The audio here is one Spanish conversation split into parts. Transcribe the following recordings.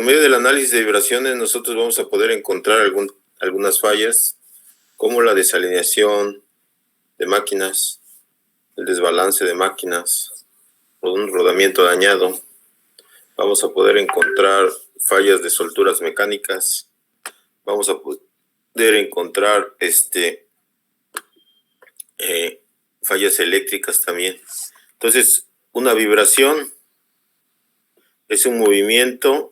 medio del análisis de vibraciones nosotros vamos a poder encontrar algunas fallas, como la desalineación de máquinas, el desbalance de máquinas, o un rodamiento dañado. Vamos a poder encontrar fallas de solturas mecánicas. Vamos a poder encontrar fallas eléctricas también. Entonces, una vibración es un movimiento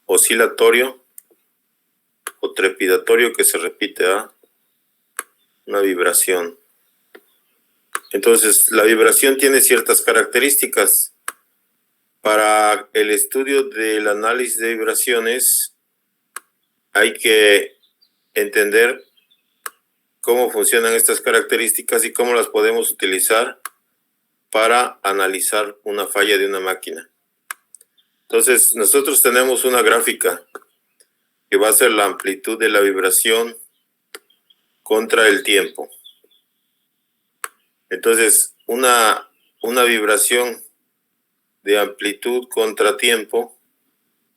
oscilatorio o trepidatorio que se repite a una vibración. Entonces, la vibración tiene ciertas características. Para el estudio del análisis de vibraciones hay que entender cómo funcionan estas características y cómo las podemos utilizar para analizar una falla de una máquina. Entonces, nosotros tenemos una gráfica que va a ser la amplitud de la vibración contra el tiempo. Entonces, una vibración de amplitud contra tiempo,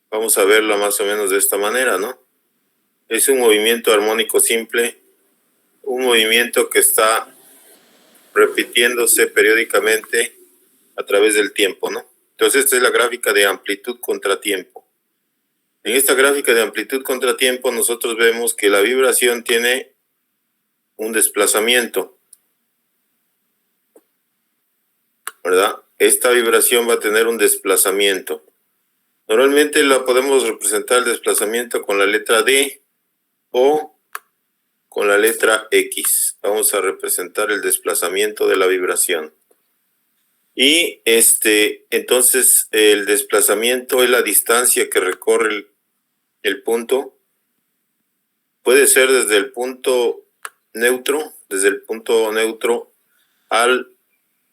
vamos a verla más o menos de esta manera, ¿no? Es un movimiento armónico simple, un movimiento que está repitiéndose periódicamente a través del tiempo, ¿no? Entonces, esta es la gráfica de amplitud contra tiempo. En esta gráfica de amplitud contra tiempo, nosotros vemos que la vibración tiene un desplazamiento, ¿verdad? Esta vibración va a tener un desplazamiento. Normalmente la podemos representar el desplazamiento con la letra D o con la letra X. Vamos a representar el desplazamiento de la vibración. Y entonces el desplazamiento es la distancia que recorre el punto. Puede ser desde el punto neutro, al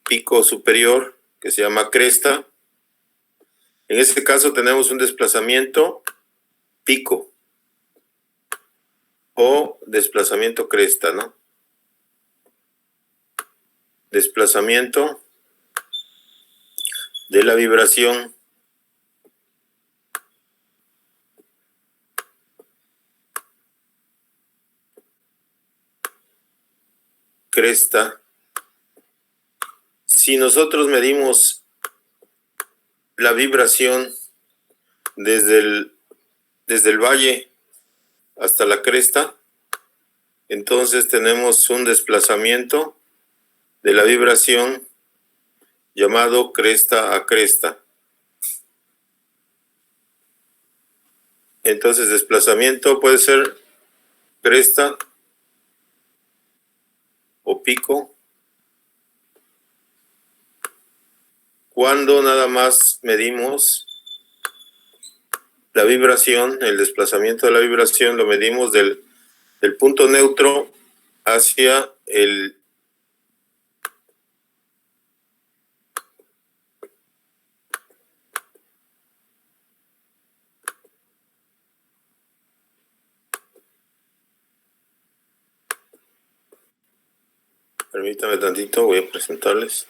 pico superior, que se llama cresta. En este caso tenemos un desplazamiento pico o desplazamiento cresta, ¿no? Desplazamiento de la vibración cresta. Si nosotros medimos la vibración desde el valle hasta la cresta, entonces tenemos un desplazamiento de la vibración llamado cresta a cresta. Entonces, desplazamiento puede ser cresta o pico, cuando nada más medimos la vibración, el desplazamiento de la vibración lo medimos del punto neutro hacia el permítame tantito, voy a presentarles.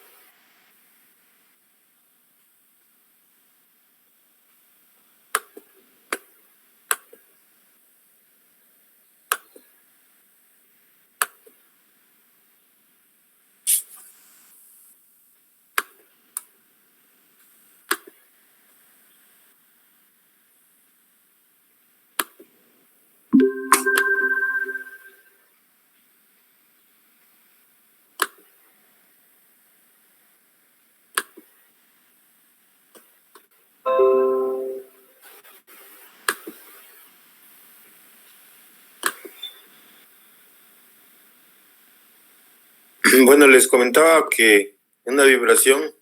Bueno, les comentaba que una vibración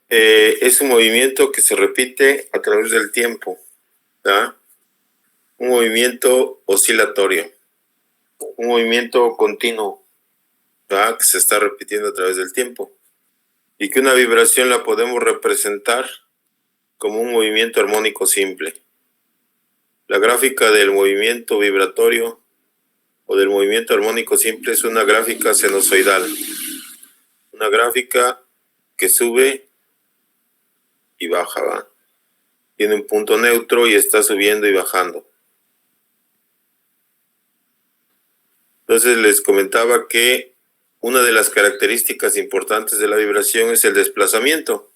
es un movimiento que se repite a través del tiempo, ¿verdad? Un movimiento oscilatorio, un movimiento continuo, ¿verdad? Que se está repitiendo a través del tiempo, y que una vibración la podemos representar como un movimiento armónico simple. La gráfica del movimiento vibratorio o del movimiento armónico simple es una gráfica sinusoidal, una gráfica que sube y baja, ¿va? tiene un punto neutro y está subiendo y bajando. Entonces les comentaba que una de las características importantes de la vibración es el desplazamiento.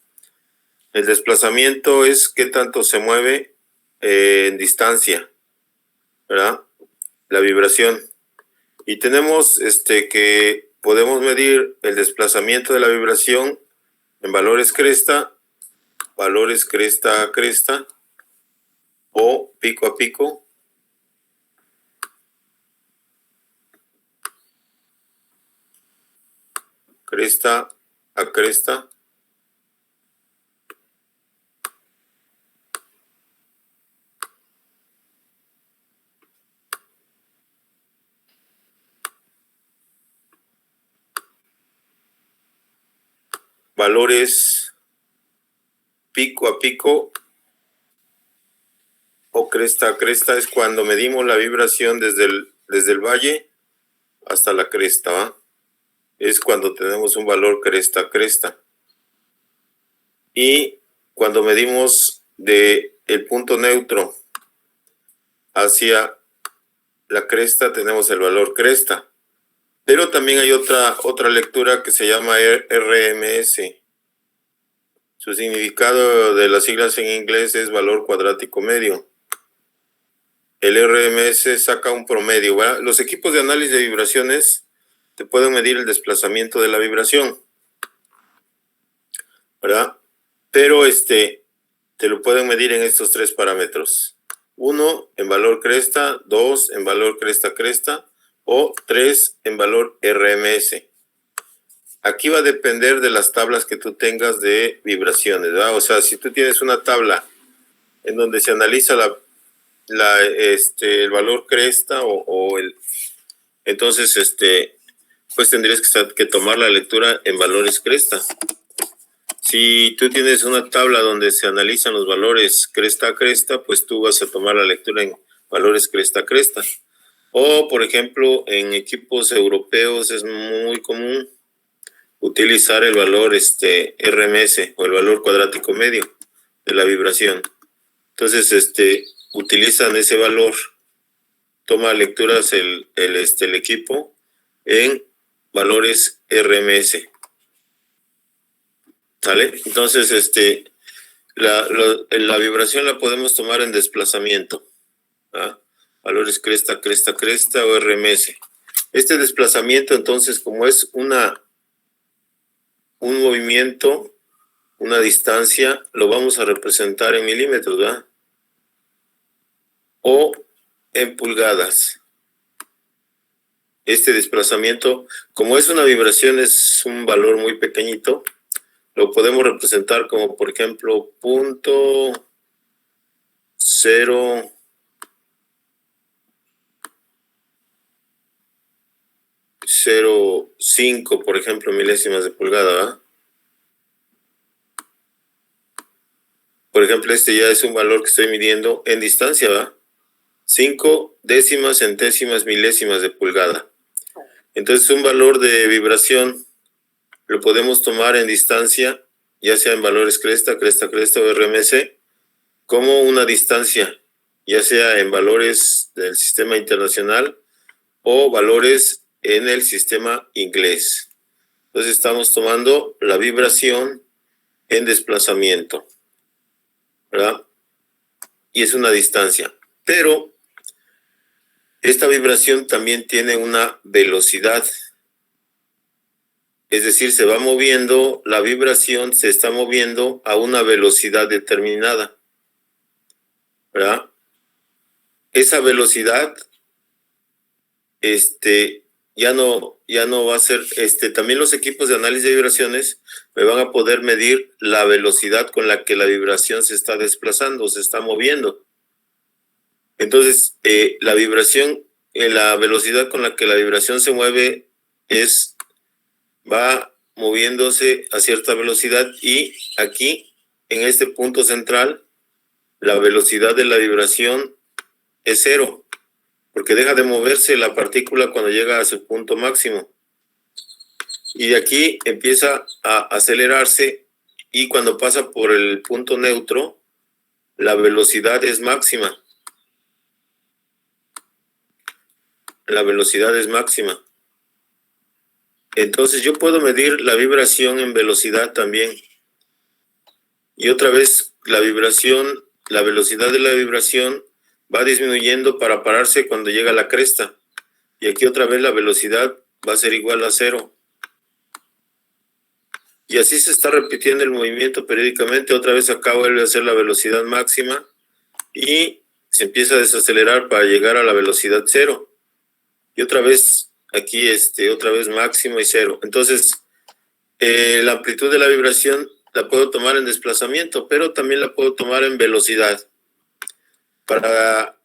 El desplazamiento es qué tanto se mueve en distancia, ¿verdad? La vibración. Y tenemos que podemos medir el desplazamiento de la vibración en valores cresta a cresta o pico a pico. Cresta a cresta. Valores pico a pico o cresta a cresta es cuando medimos la vibración desde el valle hasta la cresta, ¿va? Es cuando tenemos un valor cresta a cresta. Y cuando medimos de el punto neutro hacia la cresta tenemos el valor cresta. Pero también hay otra lectura que se llama RMS. Su significado de las siglas en inglés es valor cuadrático medio. El RMS saca un promedio, ¿verdad? Los equipos de análisis de vibraciones te pueden medir el desplazamiento de la vibración, ¿verdad? Pero te lo pueden medir en estos tres parámetros. 1 en valor cresta, 2 en valor cresta-cresta o 3 en valor RMS. Aquí va a depender de las tablas que tú tengas de vibraciones, ¿verdad? O sea, si tú tienes una tabla en donde se analiza el valor cresta entonces pues tendrías que tomar la lectura en valores cresta. Si tú tienes una tabla donde se analizan los valores cresta a cresta, pues tú vas a tomar la lectura en valores cresta a cresta. O, por ejemplo, en equipos europeos es muy común utilizar el valor RMS o el valor cuadrático medio de la vibración. Entonces, utilizan ese valor, toma lecturas el equipo en valores RMS. ¿Sale? Entonces, la vibración la podemos tomar en desplazamiento, ¿ah? Valores cresta, cresta, cresta o RMS. Este desplazamiento, entonces, como es un movimiento, una distancia, lo vamos a representar en milímetros, ¿verdad? O en pulgadas. Este desplazamiento, como es una vibración, es un valor muy pequeñito, lo podemos representar como, por ejemplo, 0.05, por ejemplo, milésimas de pulgada, ¿verdad? Por ejemplo, ya es un valor que estoy midiendo en distancia, ¿verdad? 5 décimas, centésimas, milésimas de pulgada. Entonces, un valor de vibración lo podemos tomar en distancia, ya sea en valores cresta, cresta, cresta o RMS, como una distancia, ya sea en valores del sistema internacional o valores en el sistema inglés. Entonces estamos tomando la vibración en desplazamiento, ¿verdad? Y es una distancia. Pero esta vibración también tiene una velocidad. Es decir, se va moviendo, la vibración se está moviendo a una velocidad determinada, ¿verdad? Esa velocidad, ya no va a ser, también los equipos de análisis de vibraciones me van a poder medir la velocidad con la que la vibración se está desplazando, se está moviendo. Entonces, la vibración, la velocidad con la que la vibración se mueve va moviéndose a cierta velocidad y aquí, en este punto central, la velocidad de la vibración es 0, porque deja de moverse la partícula cuando llega a su punto máximo. Y de aquí empieza a acelerarse y cuando pasa por el punto neutro, la velocidad es máxima. La velocidad es máxima. Entonces yo puedo medir la vibración en velocidad también. Y otra vez la vibración, la velocidad de la vibración va disminuyendo para pararse cuando llega a la cresta. Y aquí otra vez la velocidad va a ser igual a 0. Y así se está repitiendo el movimiento periódicamente. Otra vez acá vuelve a ser la velocidad máxima y se empieza a desacelerar para llegar a la velocidad 0. Y otra vez aquí otra vez máximo y 0. Entonces la amplitud de la vibración la puedo tomar en desplazamiento, pero también la puedo tomar en velocidad. Para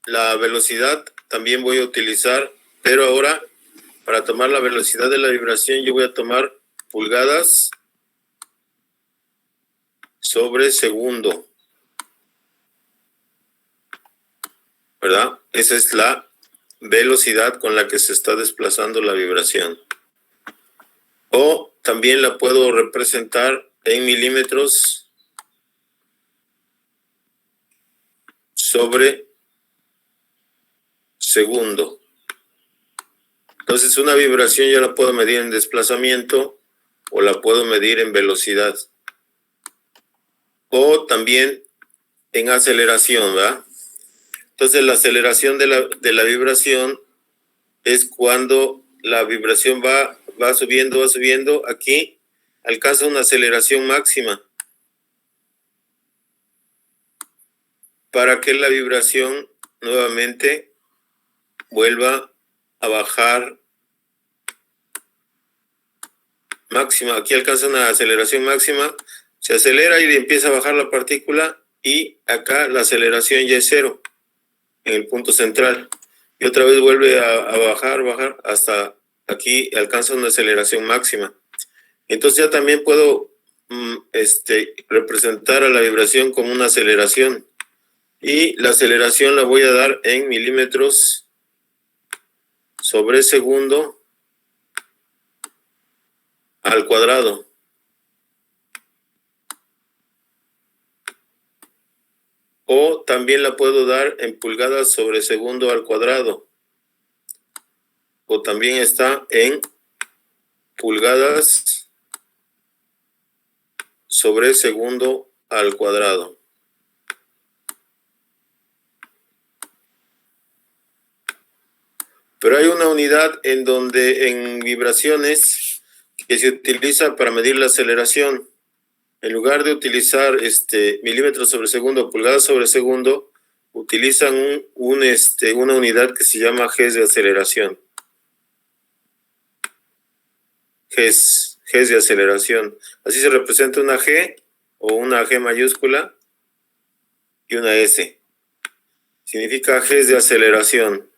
la velocidad también voy a utilizar, pero ahora para tomar la velocidad de la vibración yo voy a tomar pulgadas sobre segundo, ¿verdad? Esa es la velocidad con la que se está desplazando la vibración. O también la puedo representar en milímetros sobre segundo. Entonces una vibración yo la puedo medir en desplazamiento o la puedo medir en velocidad. O también en aceleración, ¿verdad? Entonces la aceleración de la vibración es cuando la vibración va subiendo, aquí alcanza una aceleración máxima para que la vibración nuevamente vuelva a bajar máxima. Aquí alcanza una aceleración máxima, se acelera y empieza a bajar la partícula y acá la aceleración ya es 0 en el punto central. Y otra vez vuelve a bajar hasta aquí alcanza una aceleración máxima. Entonces ya también puedo representar a la vibración como una aceleración. Y la aceleración la voy a dar en milímetros sobre segundo al cuadrado. O también la puedo dar en pulgadas sobre segundo al cuadrado. O también está en pulgadas sobre segundo al cuadrado. Pero hay una unidad en vibraciones que se utiliza para medir la aceleración. En lugar de utilizar milímetros sobre segundo o pulgadas sobre segundo, utilizan una unidad que se llama Gs de aceleración. Gs de aceleración. Así se representa una G o una G mayúscula y una S. Significa Gs de aceleración.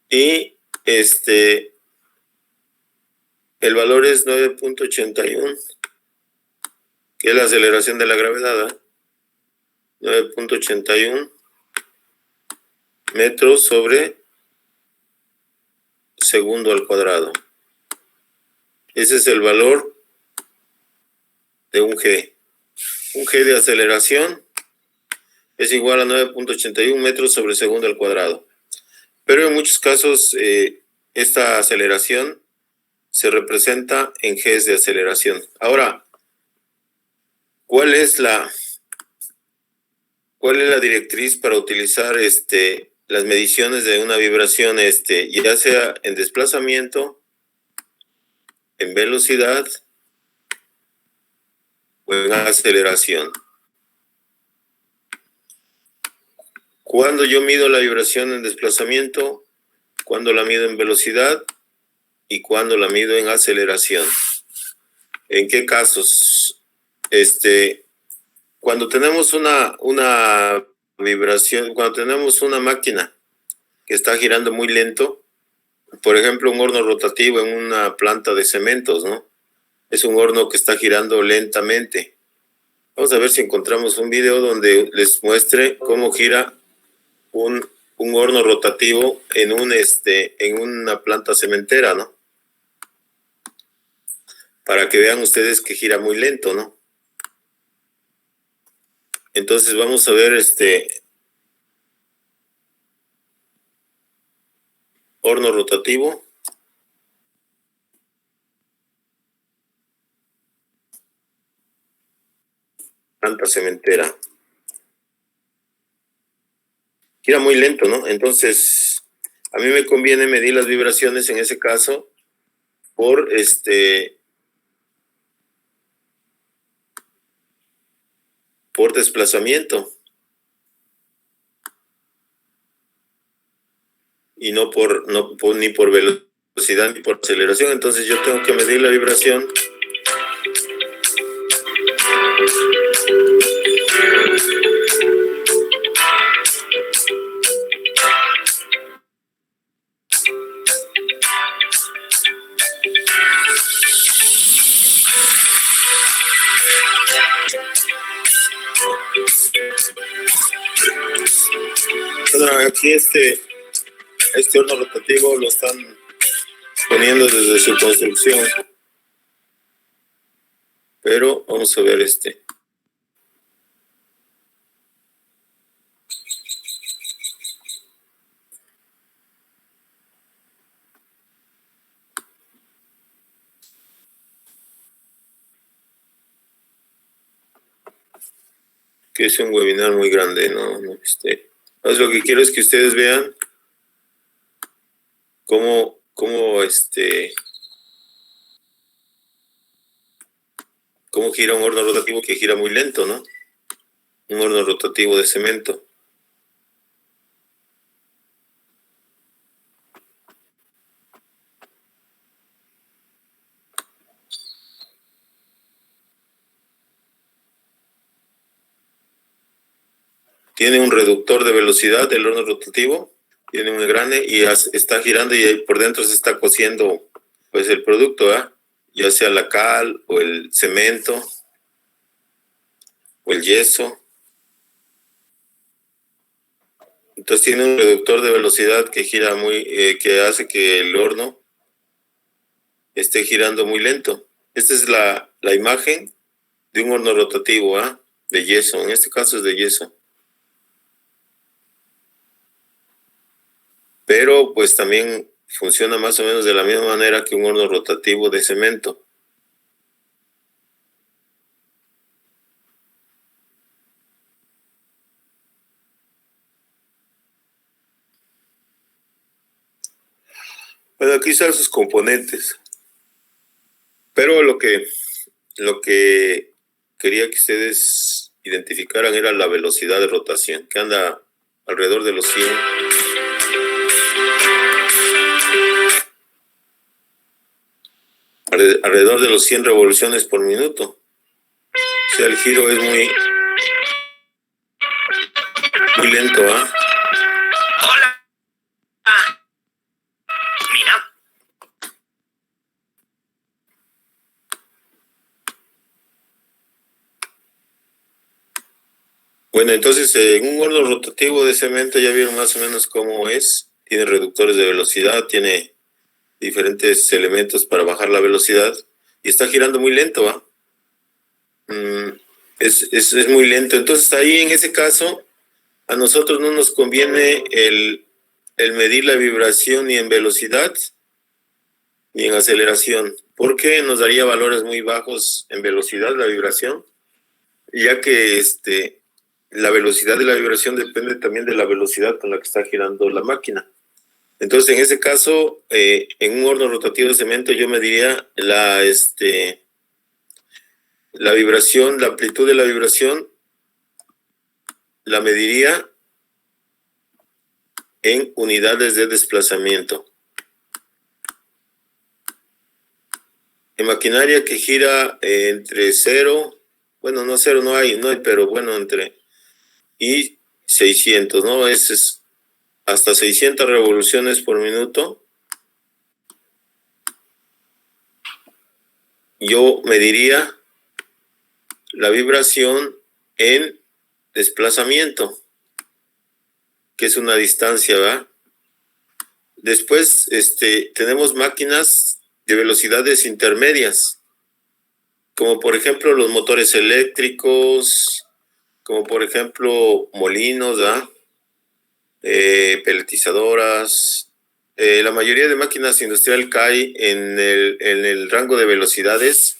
Y el valor es 9.81, que es la aceleración de la gravedad, 9.81 metros sobre segundo al cuadrado. Ese es el valor de un G. Un G de aceleración es igual a 9.81 metros sobre segundo al cuadrado. Pero en muchos casos esta aceleración se representa en Gs de aceleración. Ahora, ¿cuál es la directriz para utilizar las mediciones de una vibración, ya sea en desplazamiento, en velocidad o en aceleración? Cuando yo mido la vibración en desplazamiento, cuando la mido en velocidad y cuando la mido en aceleración. ¿En qué casos? Cuando tenemos una vibración, cuando tenemos una máquina que está girando muy lento, por ejemplo, un horno rotativo en una planta de cementos, ¿no? Es un horno que está girando lentamente. Vamos a ver si encontramos un video donde les muestre cómo gira un horno rotativo en una planta cementera, ¿no? Para que vean ustedes que gira muy lento, ¿no? Entonces vamos a ver horno rotativo. Planta cementera. Gira muy lento, ¿no? Entonces, a mí me conviene medir las vibraciones en ese caso por por desplazamiento y ni por velocidad ni por aceleración. Entonces yo tengo que medir la vibración aquí este horno rotativo lo están poniendo desde su construcción, pero vamos a ver que es un webinar muy grande, no Entonces lo que quiero es que ustedes vean cómo gira un horno rotativo que gira muy lento, ¿no? Un horno rotativo de cemento. Tiene un reductor de velocidad del horno rotativo, tiene un engrane y está girando y ahí por dentro se está cociendo pues el producto, ya sea la cal o el cemento o el yeso. Entonces tiene un reductor de velocidad que gira que hace que el horno esté girando muy lento. Esta es la imagen de un horno rotativo, de yeso. En este caso es de yeso. Pero pues también funciona más o menos de la misma manera que un horno rotativo de cemento. Bueno, aquí están sus componentes. Pero lo que quería que ustedes identificaran era la velocidad de rotación, que anda alrededor de los 100. Alrededor de los 100 revoluciones por minuto. O sea, el giro es muy lento, Hola. Mira. Bueno, entonces en un horno rotativo de cemento ya vieron más o menos cómo es. Tiene reductores de velocidad, tiene diferentes elementos para bajar la velocidad y está girando muy lento, es muy lento. Entonces ahí en ese caso a nosotros no nos conviene el medir la vibración ni en velocidad ni en aceleración, porque nos daría valores muy bajos en velocidad la vibración, ya que la velocidad de la vibración depende también de la velocidad con la que está girando la máquina. Entonces, en ese caso, en un horno rotativo de cemento, yo mediría la vibración, la amplitud de la vibración, la mediría en unidades de desplazamiento. En maquinaria que gira entre 0, bueno, no 0 no hay, pero bueno, y 600, ¿no? Es hasta 600 revoluciones por minuto. Yo mediría la vibración en desplazamiento, que es una distancia, ¿verdad? Después tenemos máquinas de velocidades intermedias, como por ejemplo los motores eléctricos, como por ejemplo molinos, peletizadoras. La mayoría de máquinas industriales cae en el rango de velocidades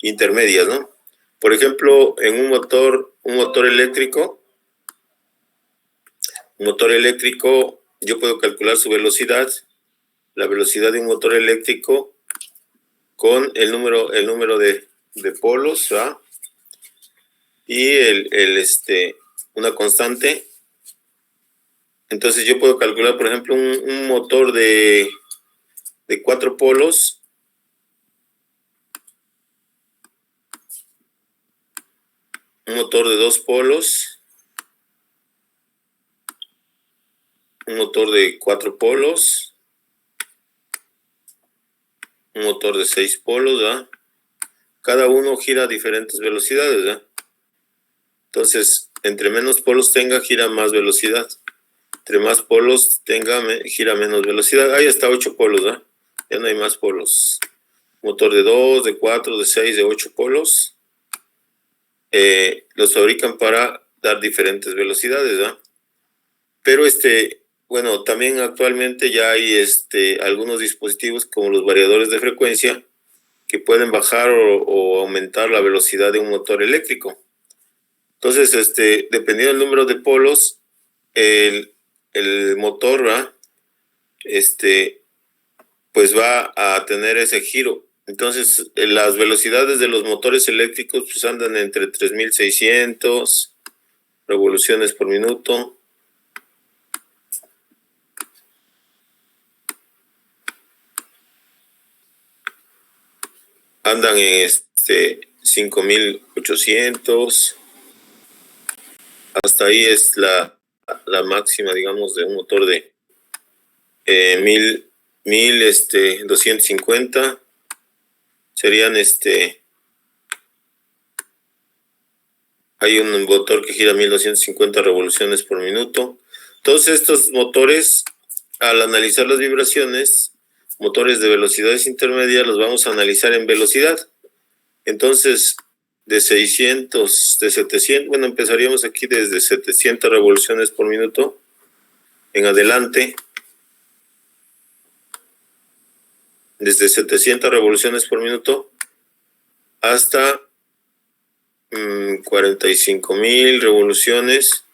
intermedias, ¿no? Por ejemplo, en un motor eléctrico, yo puedo calcular su velocidad, la velocidad de un motor eléctrico con el número de polos, ¿verdad? Y una constante. Entonces yo puedo calcular, por ejemplo, un motor de 4 polos, un motor de 2 polos, un motor de 4 polos, un motor de 6 polos, ¿verdad? Cada uno gira a diferentes velocidades, ¿verdad? Entonces, entre menos polos tenga, gira más velocidad. Entre más polos tenga, gira menos velocidad. Hay hasta 8 polos, ¿verdad? Ya no hay más polos. Motor de 2, de 4, de 6, de 8 polos. Los fabrican para dar diferentes velocidades, ¿verdad? Pero bueno, también actualmente ya hay algunos dispositivos como los variadores de frecuencia que pueden bajar o aumentar la velocidad de un motor eléctrico. Entonces, dependiendo del número de polos, el motor, ¿verdad? Pues va a tener ese giro. Entonces, las velocidades de los motores eléctricos pues andan entre 3600 revoluciones por minuto. Andan en 5800. Hasta ahí es la máxima, digamos, de un motor de 1250. Serían hay un motor que gira 1250 revoluciones por minuto. Todos estos motores, al analizar las vibraciones, motores de velocidades intermedias, los vamos a analizar en velocidad. Entonces, de 700, bueno, empezaríamos aquí desde 700 revoluciones por minuto en adelante. Desde 700 revoluciones por minuto hasta 45,000 revoluciones.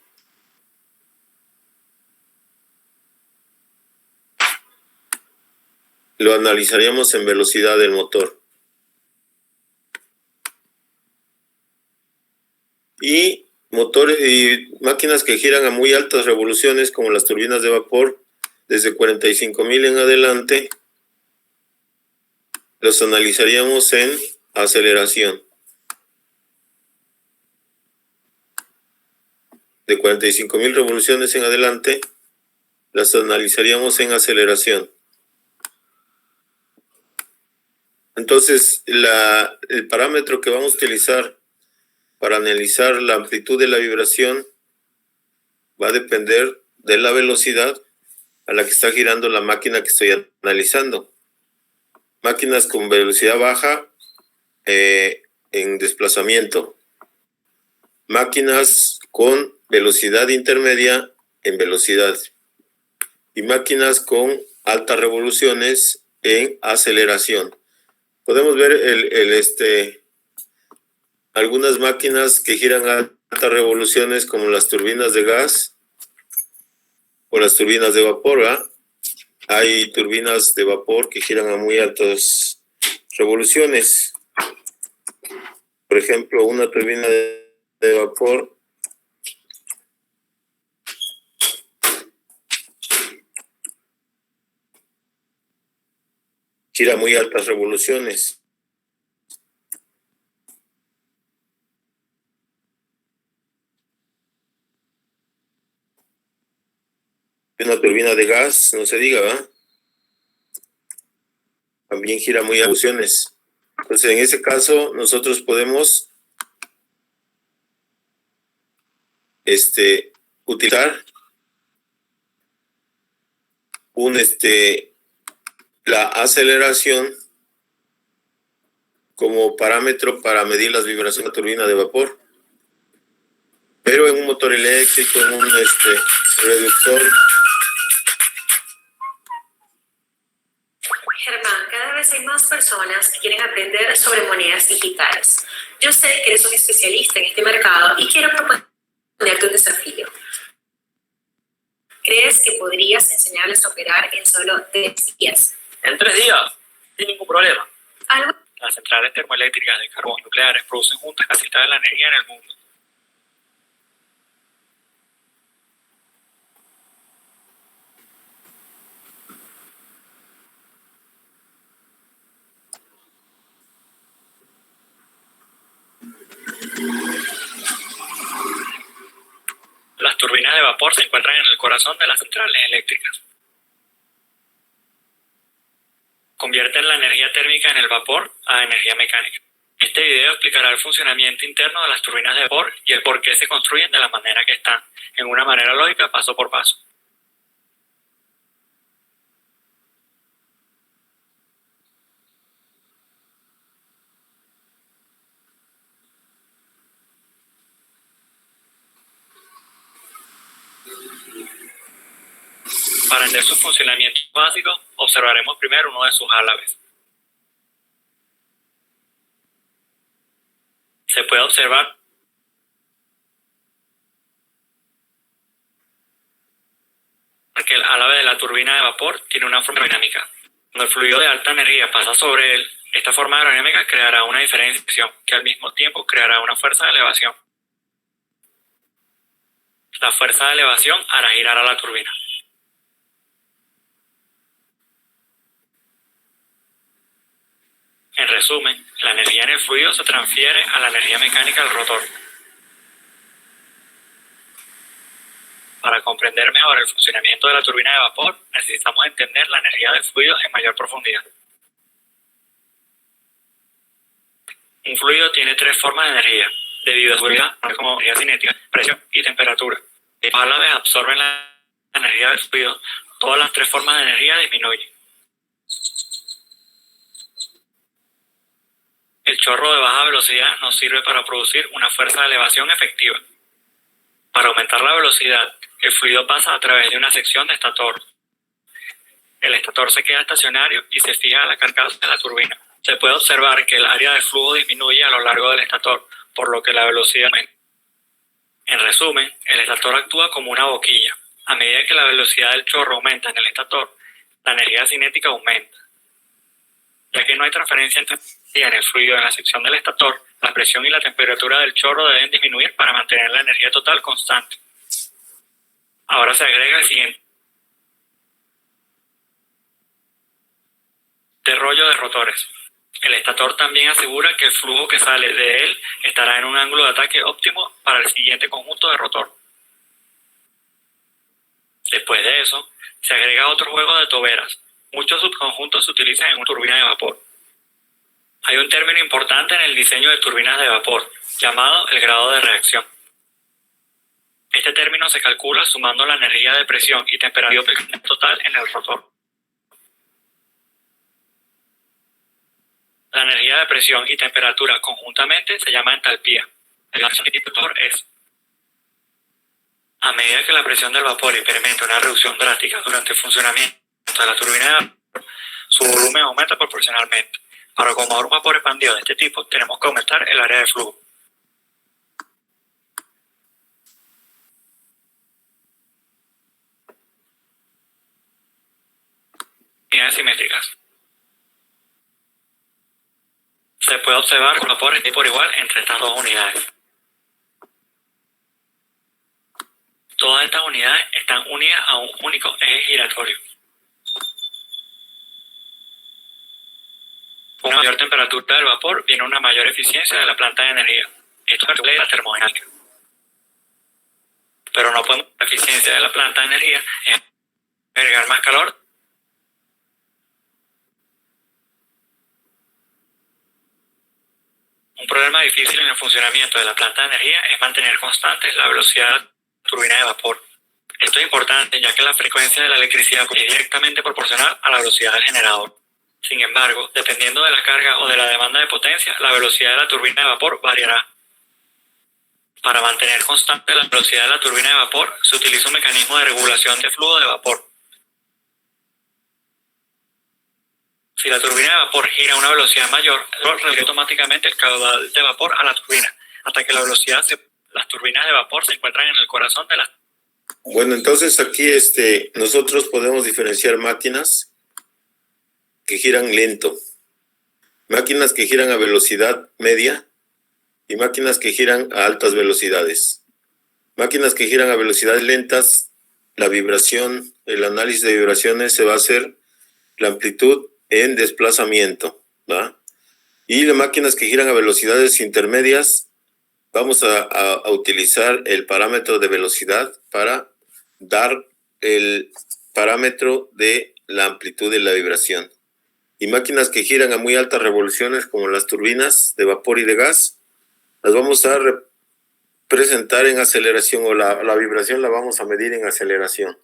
Lo analizaríamos en velocidad del motor. Y motores y máquinas que giran a muy altas revoluciones, como las turbinas de vapor, desde 45,000 en adelante, los analizaríamos en aceleración. De 45,000 revoluciones en adelante, las analizaríamos en aceleración. Entonces, el parámetro que vamos a utilizar para analizar la amplitud de la vibración va a depender de la velocidad a la que está girando la máquina que estoy analizando. Máquinas con velocidad baja en desplazamiento. Máquinas con velocidad intermedia en velocidad. Y máquinas con altas revoluciones en aceleración. Podemos ver algunas máquinas que giran a altas revoluciones, como las turbinas de gas o las turbinas de vapor, ¿verdad? Hay turbinas de vapor que giran a muy altas revoluciones. Por ejemplo, una turbina de vapor gira a muy altas revoluciones. Una turbina de gas, no se diga, ¿verdad? También gira muy altas revoluciones. Entonces, en ese caso, nosotros podemos utilizar la aceleración como parámetro para medir las vibraciones de la turbina de vapor. Pero en un motor eléctrico, en un reductor. Germán, cada vez hay más personas que quieren aprender sobre monedas digitales. Yo sé que eres un especialista en este mercado y quiero proponerte un desafío. ¿Crees que podrías enseñarles a operar en solo 3 días? En 3 días, sin ningún problema. ¿Algo? Las centrales termoeléctricas de carbón nucleares producen juntas casi toda la energía en el mundo. Las turbinas de vapor se encuentran en el corazón de las centrales eléctricas. Convierten la energía térmica en el vapor a energía mecánica. Este video explicará el funcionamiento interno de las turbinas de vapor y el por qué se construyen de la manera que están, en una manera lógica, paso por paso. Para entender su funcionamiento básico, observaremos primero uno de sus álabes. Se puede observar que el álabe de la turbina de vapor tiene una forma aerodinámica. Cuando el fluido de alta energía pasa sobre él, esta forma aerodinámica creará una diferenciación que al mismo tiempo creará una fuerza de elevación. La fuerza de elevación hará girar a la turbina. En resumen, la energía en el fluido se transfiere a la energía mecánica del rotor. Para comprender mejor el funcionamiento de la turbina de vapor, necesitamos entender la energía del fluido en mayor profundidad. Un fluido tiene 3 formas de energía, debido a su vida, como energía cinética, presión y temperatura. Si los álabes absorben la energía del fluido, todas las 3 formas de energía disminuyen. El chorro de baja velocidad nos sirve para producir una fuerza de elevación efectiva. Para aumentar la velocidad, el fluido pasa a través de una sección de estator. El estator se queda estacionario y se fija a la carcasa de la turbina. Se puede observar que el área de flujo disminuye a lo largo del estator, por lo que la velocidad aumenta. En resumen, el estator actúa como una boquilla. A medida que la velocidad del chorro aumenta en el estator, la energía cinética aumenta. Ya que no hay transferencia entre en el fluido en la sección del estator, la presión y la temperatura del chorro deben disminuir para mantener la energía total constante. Ahora se agrega el siguiente rollo de rotores. El estator también asegura que el flujo que sale de él estará en un ángulo de ataque óptimo para el siguiente conjunto de rotor. Después de eso, se agrega otro juego de toberas. Muchos subconjuntos se utilizan en una turbina de vapor. Hay un término importante en el diseño de turbinas de vapor, llamado el grado de reacción. Este término se calcula sumando la energía de presión y temperatura total en el rotor. La energía de presión y temperatura conjuntamente se llama entalpía. El indicador es: a medida que la presión del vapor experimenta una reducción drástica durante el funcionamiento de la turbina de vapor, su volumen aumenta proporcionalmente. Para acomodar un vapor expandido de este tipo, tenemos que aumentar el área de flujo. Unidades simétricas. Se puede observar que los vapores están por igual entre estas dos unidades. Todas estas unidades están unidas a un único eje giratorio. Con una mayor temperatura del vapor viene una mayor eficiencia de la planta de energía. Esto es la termodinámica. Pero no podemos la eficiencia de la planta de energía es agregar más calor. Un problema difícil en el funcionamiento de la planta de energía es mantener constante la velocidad de la turbina de vapor. Esto es importante ya que la frecuencia de la electricidad es directamente proporcional a la velocidad del generador. Sin embargo, dependiendo de la carga o de la demanda de potencia, la velocidad de la turbina de vapor variará. Para mantener constante la velocidad de la turbina de vapor, se utiliza un mecanismo de regulación de flujo de vapor. Si la turbina de vapor gira a una velocidad mayor, reduce automáticamente el caudal de vapor a la turbina, hasta que las turbinas de vapor se encuentran en el corazón de las. Bueno, entonces aquí nosotros podemos diferenciar máquinas que giran lento, máquinas que giran a velocidad media y máquinas que giran a altas velocidades. Máquinas que giran a velocidades lentas, la vibración, el análisis de vibraciones se va a hacer la amplitud en desplazamiento, ¿va? Y las máquinas que giran a velocidades intermedias, vamos a utilizar el parámetro de velocidad para dar el parámetro de la amplitud de la vibración. Y máquinas que giran a muy altas revoluciones, como las turbinas de vapor y de gas, las vamos a representar en aceleración, o la vibración la vamos a medir en aceleración,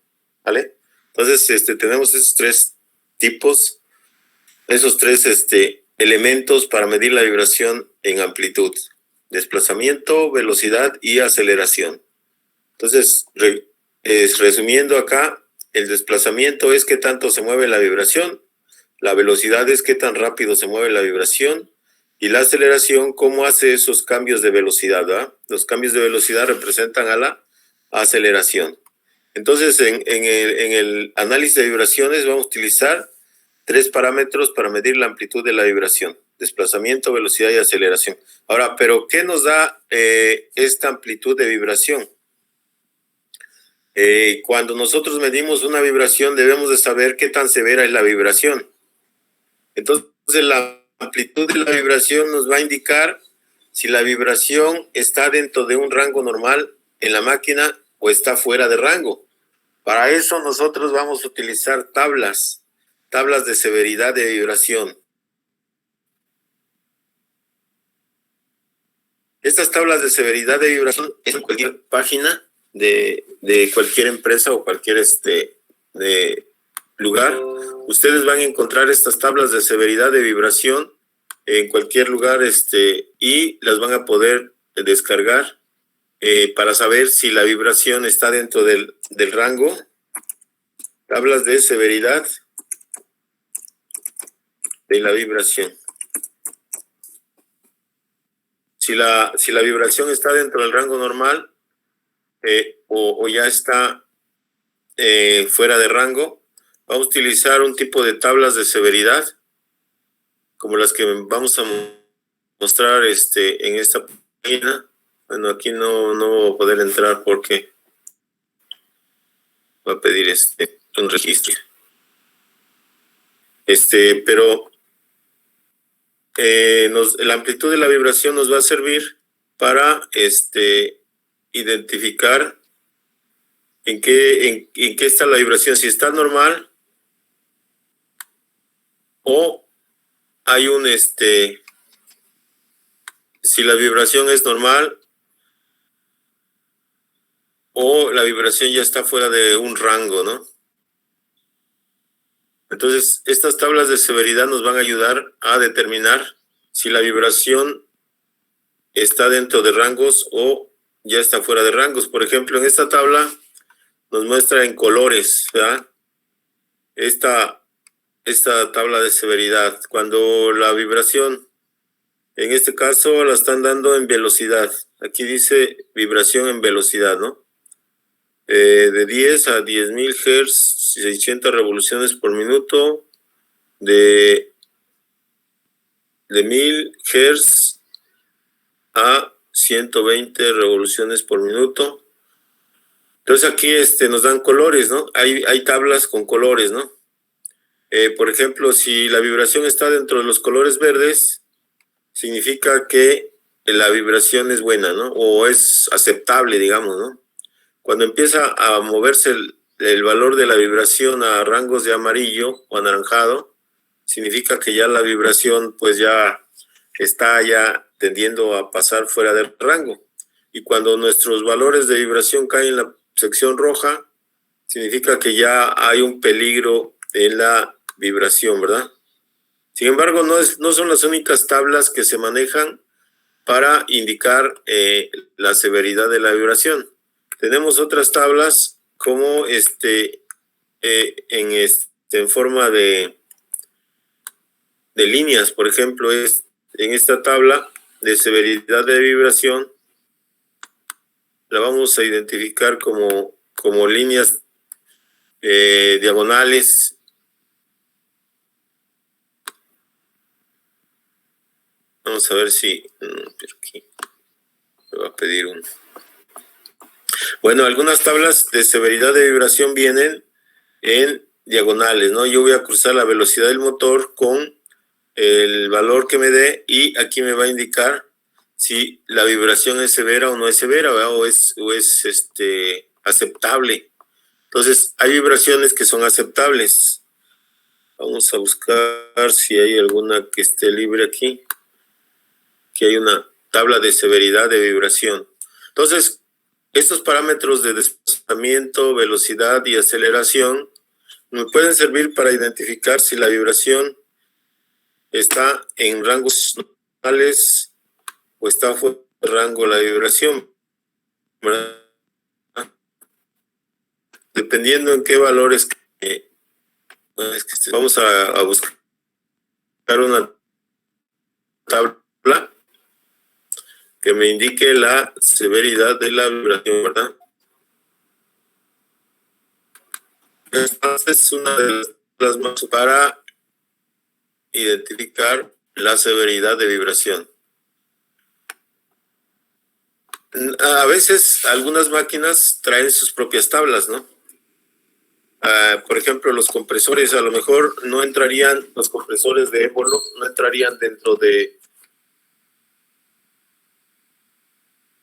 ¿vale? Entonces, tenemos esos tres tipos, esos tres elementos para medir la vibración en amplitud: desplazamiento, velocidad y aceleración. Entonces, resumiendo acá, el desplazamiento es qué tanto se mueve la vibración, la velocidad es qué tan rápido se mueve la vibración, y la aceleración, cómo hace esos cambios de velocidad, ¿verdad? Los cambios de velocidad representan a la aceleración. Entonces, en el análisis de vibraciones vamos a utilizar tres parámetros para medir la amplitud de la vibración: desplazamiento, velocidad y aceleración. Ahora, ¿pero qué nos da esta amplitud de vibración? Cuando nosotros medimos una vibración, debemos de saber qué tan severa es la vibración. Entonces, la amplitud de la vibración nos va a indicar si la vibración está dentro de un rango normal en la máquina o está fuera de rango. Para eso nosotros vamos a utilizar tablas de severidad de vibración. Estas tablas de severidad de vibración es en cualquier página de cualquier empresa o cualquier de lugar. Ustedes van a encontrar estas tablas de severidad de vibración en cualquier lugar y las van a poder descargar para saber si la vibración está dentro del rango. Tablas de severidad de la vibración. Si la vibración está dentro del rango normal o ya está fuera de rango, vamos a utilizar un tipo de tablas de severidad, como las que vamos a mostrar en esta página. Bueno, aquí no voy a poder entrar porque va a pedir un registro. Pero la amplitud de la vibración nos va a servir para identificar en qué está la vibración, si está normal o hay si la vibración es normal o la vibración ya está fuera de un rango, ¿no? Entonces, estas tablas de severidad nos van a ayudar a determinar si la vibración está dentro de rangos o ya está fuera de rangos. Por ejemplo, en esta tabla nos muestra en colores, ¿verdad? Esta tabla de severidad, cuando la vibración, en este caso la están dando en velocidad. Aquí dice vibración en velocidad, ¿no? De 10 a 10.000 Hz, 600 revoluciones por minuto, de 1000 Hz a 120 revoluciones por minuto. Entonces aquí nos dan colores, ¿no? Hay tablas con colores, ¿no? Por ejemplo, si la vibración está dentro de los colores verdes, significa que la vibración es buena, ¿no? O es aceptable, digamos, ¿no? Cuando empieza a moverse el valor de la vibración a rangos de amarillo o anaranjado, significa que ya la vibración pues ya está tendiendo a pasar fuera del rango. Y cuando nuestros valores de vibración caen en la sección roja, significa que ya hay un peligro en la vibración, ¿verdad? Sin embargo, no son las únicas tablas que se manejan para indicar la severidad de la vibración. Tenemos otras tablas como en forma de líneas. Por ejemplo, en esta tabla de severidad de vibración la vamos a identificar como líneas diagonales. Vamos a ver si aquí me va a pedir un. Bueno, algunas tablas de severidad de vibración vienen en diagonales, ¿no? Yo voy a cruzar la velocidad del motor con el valor que me dé y aquí me va a indicar si la vibración es severa o no es severa, ¿verdad? o es aceptable. Entonces, hay vibraciones que son aceptables. Vamos a buscar si hay alguna que esté libre aquí. Aquí hay una tabla de severidad de vibración. Entonces, estos parámetros de desplazamiento, velocidad y aceleración me pueden servir para identificar si la vibración está en rangos normales o está fuera del rango de la vibración, ¿verdad? Dependiendo en qué valores vamos a buscar una tabla que me indique la severidad de la vibración, ¿verdad? Esta es una de las más para identificar la severidad de vibración. A veces algunas máquinas traen sus propias tablas, ¿no? Por ejemplo, los compresores, a lo mejor no entrarían, los compresores de émbolo no entrarían dentro de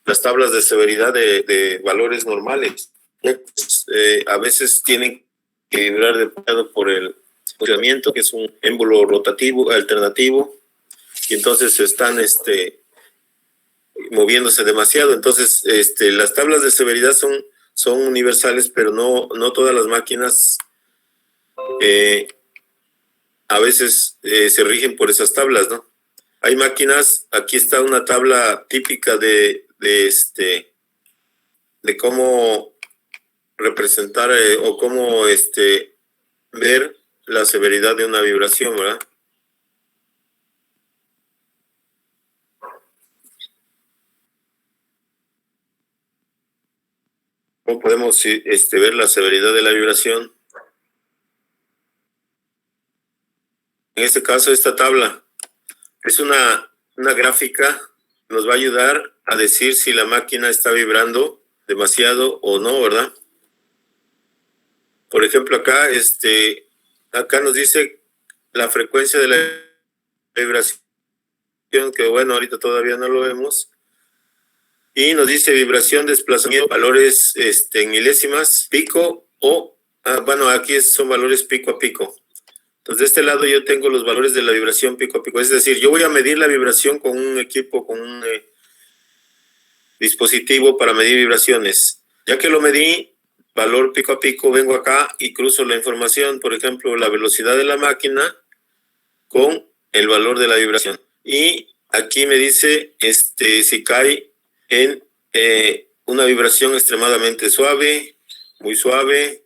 las tablas de severidad de valores normales. A veces tienen que vibrar demasiado por el funcionamiento, que es un émbolo rotativo, alternativo, y entonces están moviéndose demasiado. Entonces, las tablas de severidad son universales, pero no todas las máquinas a veces se rigen por esas tablas, ¿no? Hay máquinas, aquí está una tabla típica de cómo representar o cómo ver la severidad de una vibración, ¿verdad? ¿Cómo podemos ver la severidad de la vibración? En este caso, esta tabla es una gráfica que nos va a ayudar a decir si la máquina está vibrando demasiado o no, ¿verdad? Por ejemplo, acá nos dice la frecuencia de la vibración, que bueno, ahorita todavía no lo vemos. Y nos dice vibración, desplazamiento, valores en milésimas, pico o, bueno, aquí son valores pico a pico. Entonces, de este lado yo tengo los valores de la vibración pico a pico. Es decir, yo voy a medir la vibración con un equipo, con un dispositivo para medir vibraciones. Ya que lo medí, valor pico a pico, vengo acá y cruzo la información, por ejemplo, la velocidad de la máquina con el valor de la vibración. Y aquí me dice si cae en una vibración extremadamente suave, muy suave,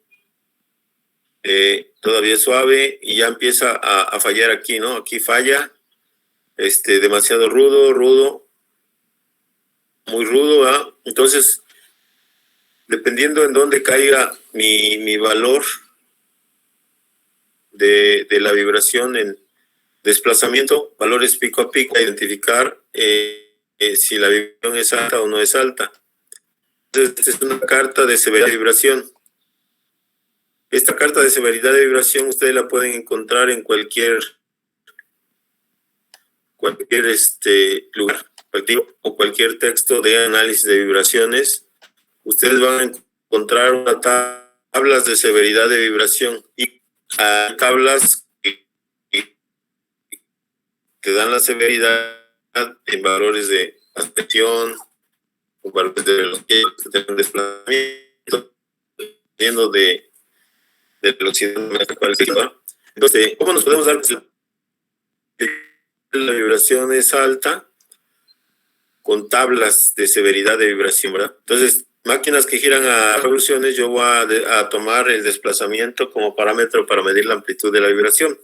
todavía suave, y ya empieza a fallar aquí, ¿no? Aquí falla, demasiado rudo, muy rudo, ¿verdad? Entonces, dependiendo en dónde caiga mi valor de la vibración en desplazamiento, valores pico a pico, a identificar si la vibración es alta o no es alta. Entonces, esta es una carta de severidad de vibración. Esta carta de severidad de vibración ustedes la pueden encontrar en cualquier lugar o cualquier texto de análisis de vibraciones. Ustedes van a encontrar unas tablas de severidad de vibración y tablas que dan la severidad en valores de atención, en valores de velocidad, de desplazamiento, dependiendo de velocidad. Entonces, ¿cómo nos podemos dar si la vibración es alta? con tablas de severidad de vibración, ¿verdad? Entonces, máquinas que giran a revoluciones, yo voy a tomar el desplazamiento como parámetro para medir la amplitud de la vibración.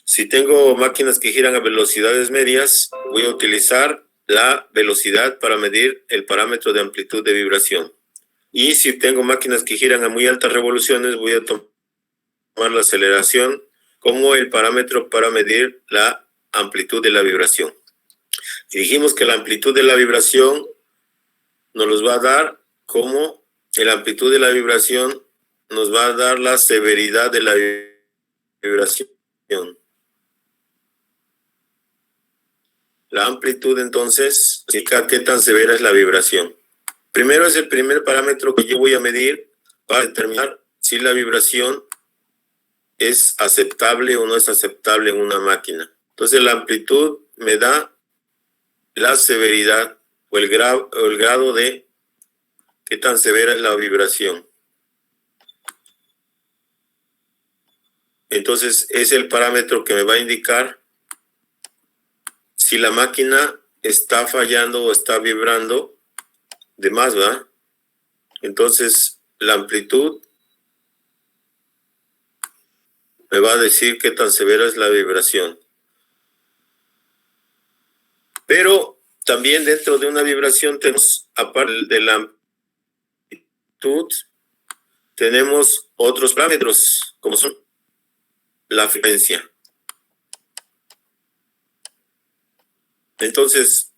Si tengo máquinas que giran a velocidades medias, voy a utilizar la velocidad para medir el parámetro de amplitud de vibración. Y si tengo máquinas que giran a muy altas revoluciones, voy a tomar la aceleración como el parámetro para medir la amplitud de la vibración. Y dijimos que la amplitud de la vibración nos los va a dar como la amplitud de la vibración nos va a dar la severidad de la vibración. La amplitud, entonces, indica qué tan severa es la vibración. Primero es el primer parámetro que yo voy a medir para determinar si la vibración es aceptable o no es aceptable en una máquina. Entonces, la amplitud me da la severidad o el grado de qué tan severa es la vibración. Entonces, es el parámetro que me va a indicar si la máquina está fallando o está vibrando de más, ¿verdad? Entonces, la amplitud me va a decir qué tan severa es la vibración. Pero también dentro de una vibración tenemos, aparte de la amplitud, tenemos otros parámetros, como son la frecuencia. Entonces,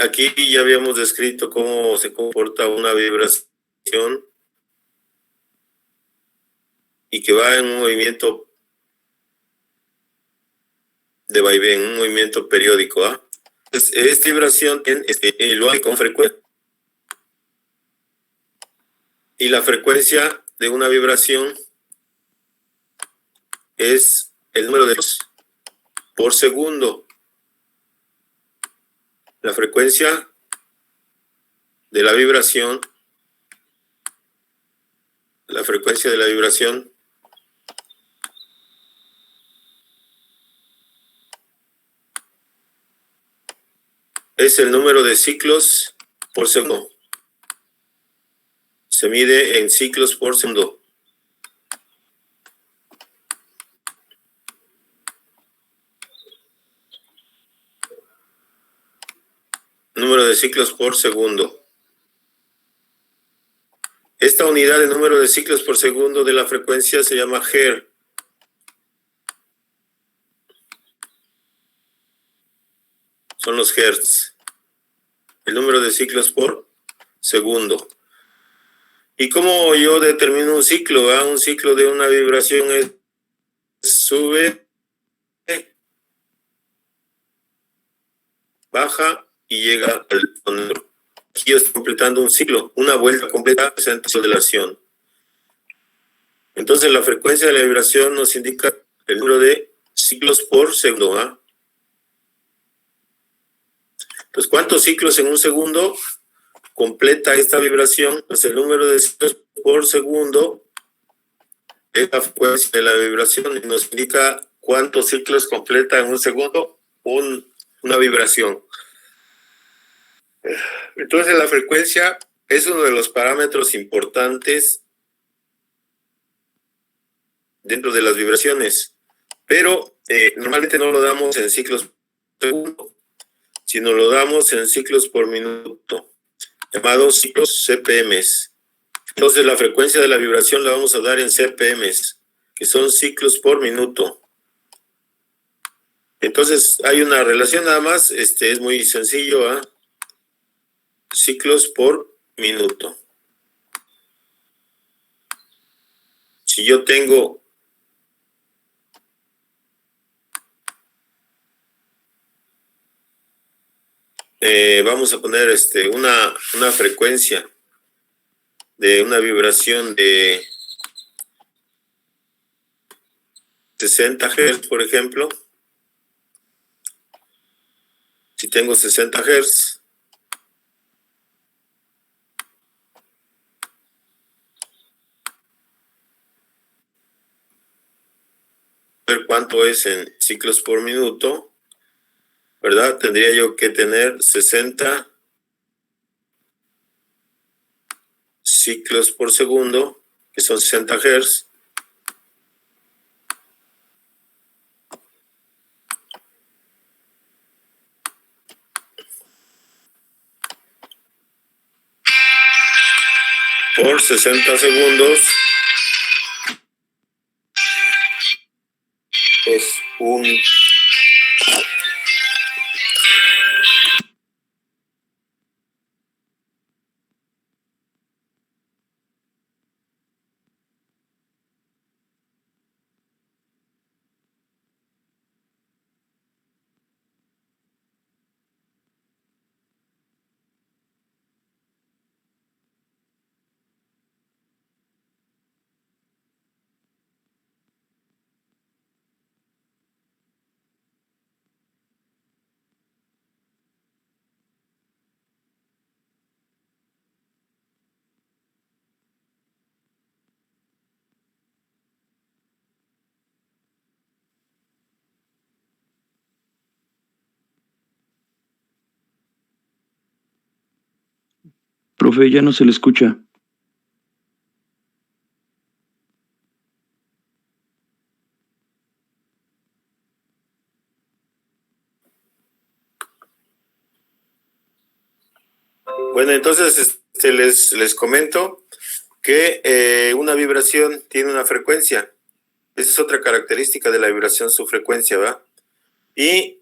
aquí ya habíamos descrito cómo se comporta una vibración y que va en un movimiento de vaivén, un movimiento periódico. Entonces, esta vibración lo hace con frecuencia. Y la frecuencia de una vibración es el número de hertz por segundo. La frecuencia de la vibración, es el número de ciclos por segundo. Se mide en ciclos por segundo. Número de ciclos por segundo. Esta unidad de número de ciclos por segundo de la frecuencia se llama Hertz. Son los hertz. El número de ciclos por segundo. ¿Y cómo yo determino un ciclo? Un ciclo de una vibración es sube, baja y llega al fondo. Aquí estoy completando un ciclo, una vuelta completa de aceleración. Entonces la frecuencia de la vibración nos indica el número de ciclos por segundo. Entonces, ¿cuántos ciclos en un segundo completa esta vibración? Pues el número de ciclos por segundo es la frecuencia de la vibración y nos indica cuántos ciclos completa en un segundo una vibración. Entonces, la frecuencia es uno de los parámetros importantes dentro de las vibraciones, pero normalmente no lo damos en ciclos por segundo, sino lo damos en ciclos por minuto, llamados ciclos CPMs. Entonces, la frecuencia de la vibración la vamos a dar en CPMs, que son ciclos por minuto. Entonces, hay una relación nada más, es muy sencillo, ciclos por minuto. Si yo tengo vamos a poner una frecuencia de una vibración de 60 Hz, por ejemplo. Si tengo 60 Hz, ver cuánto es en ciclos por minuto, ¿verdad? Tendría yo que tener 60 ciclos por segundo, que son 60 Hz. Por 60 segundos es un Profe, ya no se le escucha. Bueno, entonces les comento que una vibración tiene una frecuencia. Esa es otra característica de la vibración, su frecuencia, ¿va? Y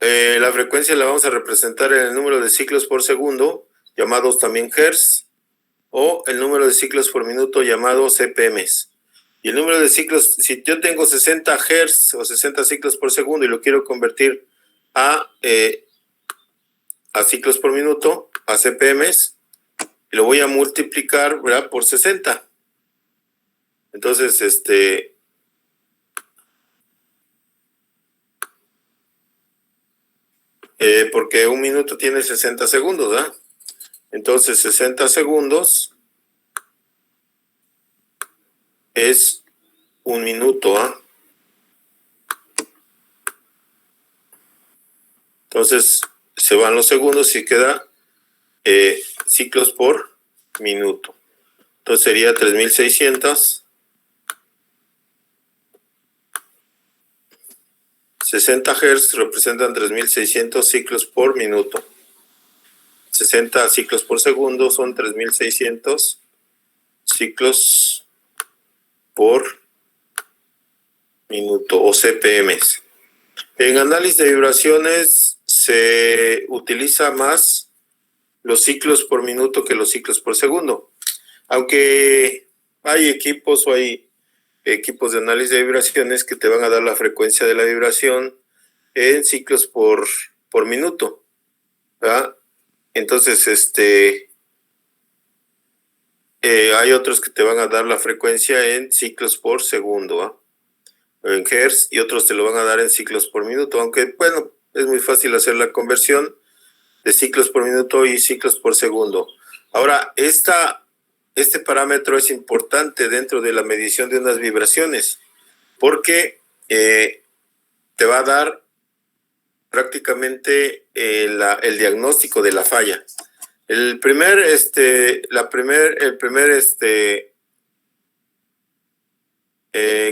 la frecuencia la vamos a representar en el número de ciclos por segundo, llamados también Hertz, o el número de ciclos por minuto, llamados CPMs. Y el número de ciclos, si yo tengo 60 Hz o 60 ciclos por segundo y lo quiero convertir a ciclos por minuto, a CPMs, y lo voy a multiplicar, ¿verdad?, por 60. Entonces, porque un minuto tiene 60 segundos, ¿verdad? Entonces, 60 segundos es un minuto, ¿ah? Entonces, se van los segundos y queda ciclos por minuto. Entonces, sería 3600. 60 Hz representan 3600 ciclos por minuto. 60 ciclos por segundo son 3600 ciclos por minuto, o CPMs. En análisis de vibraciones se utiliza más los ciclos por minuto que los ciclos por segundo. Aunque hay equipos de análisis de vibraciones que te van a dar la frecuencia de la vibración en ciclos por minuto, ¿verdad? Entonces, hay otros que te van a dar la frecuencia en ciclos por segundo, ¿verdad?, en Hertz, y otros te lo van a dar en ciclos por minuto, aunque, bueno, es muy fácil hacer la conversión de ciclos por minuto y ciclos por segundo. Ahora, este parámetro es importante dentro de la medición de unas vibraciones, porque te va a dar prácticamente el diagnóstico de la falla. El primer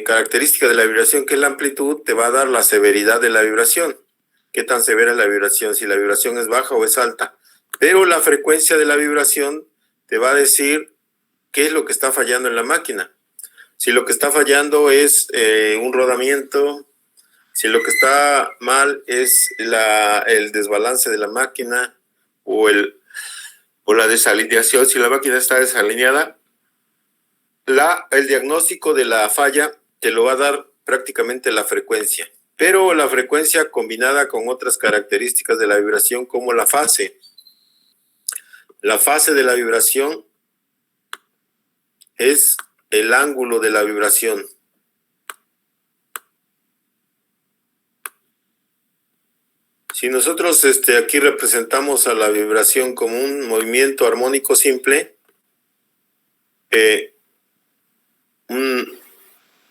característica de la vibración, que es la amplitud, te va a dar la severidad de la vibración. ¿Qué tan severa es la vibración? Si la vibración es baja o es alta. Pero la frecuencia de la vibración te va a decir qué es lo que está fallando en la máquina. Si lo que está fallando es un rodamiento, si lo que está mal es el desbalance de la máquina o la desalineación, si la máquina está desalineada, el diagnóstico de la falla te lo va a dar prácticamente la frecuencia. Pero la frecuencia combinada con otras características de la vibración, como la fase. La fase de la vibración es el ángulo de la vibración. Si nosotros aquí representamos a la vibración como un movimiento armónico simple, un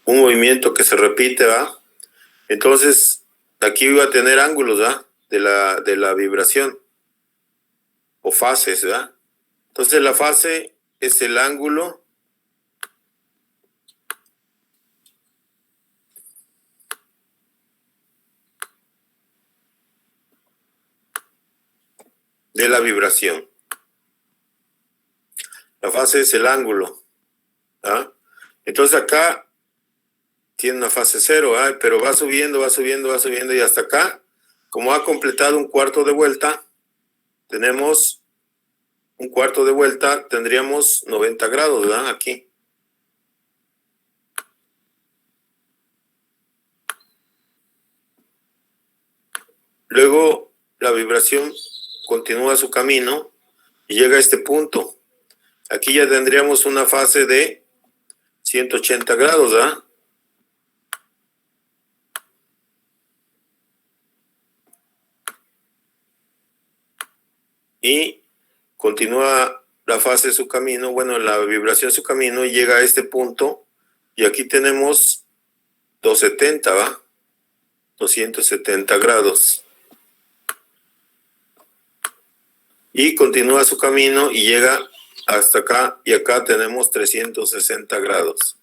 movimiento que se repite, ¿va? Entonces, aquí va a tener ángulos, ¿va?, de la vibración, o fases, ¿va? Entonces, la fase es el ángulo de la vibración. La fase es el ángulo. ¿Ah? Entonces acá tiene una fase 0, ¿ah? Pero va subiendo, va subiendo, va subiendo y hasta acá, como ha completado un cuarto de vuelta, tenemos un cuarto de vuelta, tendríamos 90 grados, ¿verdad? Aquí. Luego la vibración continúa su camino y llega a este punto. Aquí ya tendríamos una fase de 180 grados, ¿verdad? Y continúa la fase de su camino, bueno, la vibración de su camino y llega a este punto y aquí tenemos 270, ¿va? 270 grados. Y continúa su camino y llega hasta acá y acá tenemos 360 grados.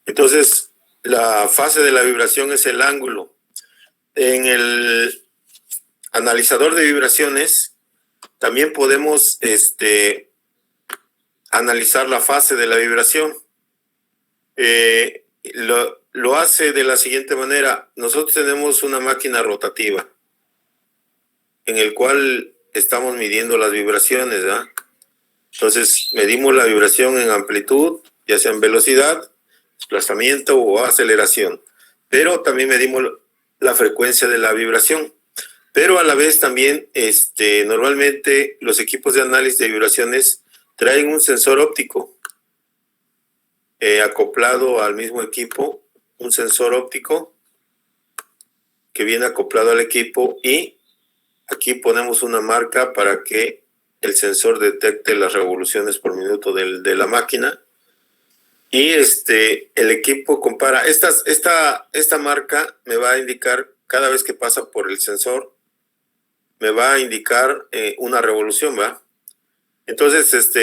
Entonces, la fase de la vibración es el ángulo. En el analizador de vibraciones también podemos analizar la fase de la vibración. Lo hace de la siguiente manera. Nosotros tenemos una máquina rotativa en el cual estamos midiendo las vibraciones, ¿verdad? Entonces medimos la vibración en amplitud, ya sea en velocidad, desplazamiento o aceleración, pero también medimos la frecuencia de la vibración. Pero a la vez también normalmente los equipos de análisis de vibraciones traen un sensor óptico acoplado al mismo equipo, un sensor óptico que viene acoplado al equipo y aquí ponemos una marca para que el sensor detecte las revoluciones por minuto de la máquina y el equipo compara. Esta marca me va a indicar cada vez que pasa por el sensor, me va a indicar una revolución, ¿va? Entonces,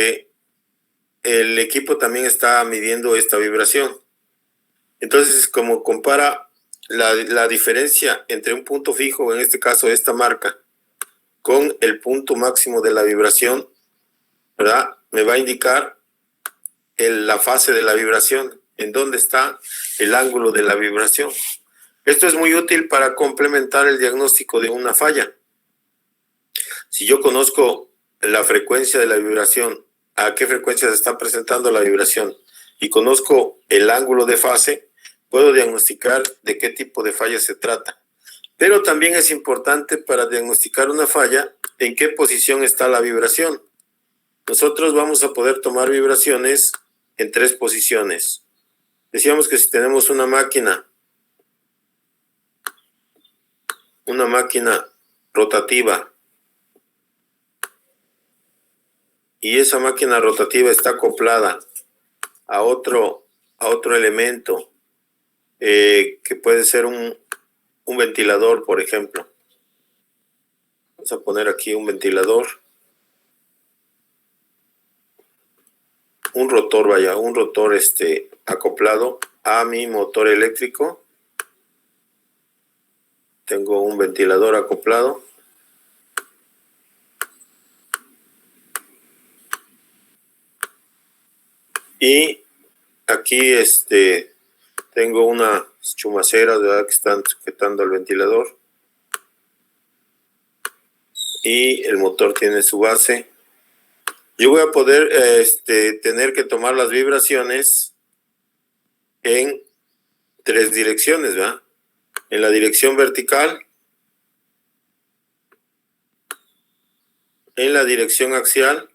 el equipo también está midiendo esta vibración. Entonces, como compara la diferencia entre un punto fijo, en este caso esta marca, con el punto máximo de la vibración, ¿verdad? Me va a indicar la fase de la vibración, en dónde está el ángulo de la vibración. Esto es muy útil para complementar el diagnóstico de una falla. Si yo conozco la frecuencia de la vibración, a qué frecuencia se está presentando la vibración, y conozco el ángulo de fase, puedo diagnosticar de qué tipo de falla se trata. Pero también es importante para diagnosticar una falla, en qué posición está la vibración. Nosotros vamos a poder tomar vibraciones en 3 posiciones. Decíamos que si tenemos una máquina rotativa, y esa máquina rotativa está acoplada a otro elemento, que puede ser un ventilador, por ejemplo. Vamos a poner aquí un ventilador. Un rotor, un rotor acoplado a mi motor eléctrico. Tengo un ventilador acoplado. Y aquí tengo unas chumaceras, ¿verdad?, que están sujetando al ventilador. Y el motor tiene su base. Yo voy a poder tener que tomar las vibraciones en 3 direcciones, ¿verdad? En la dirección vertical, en la dirección axial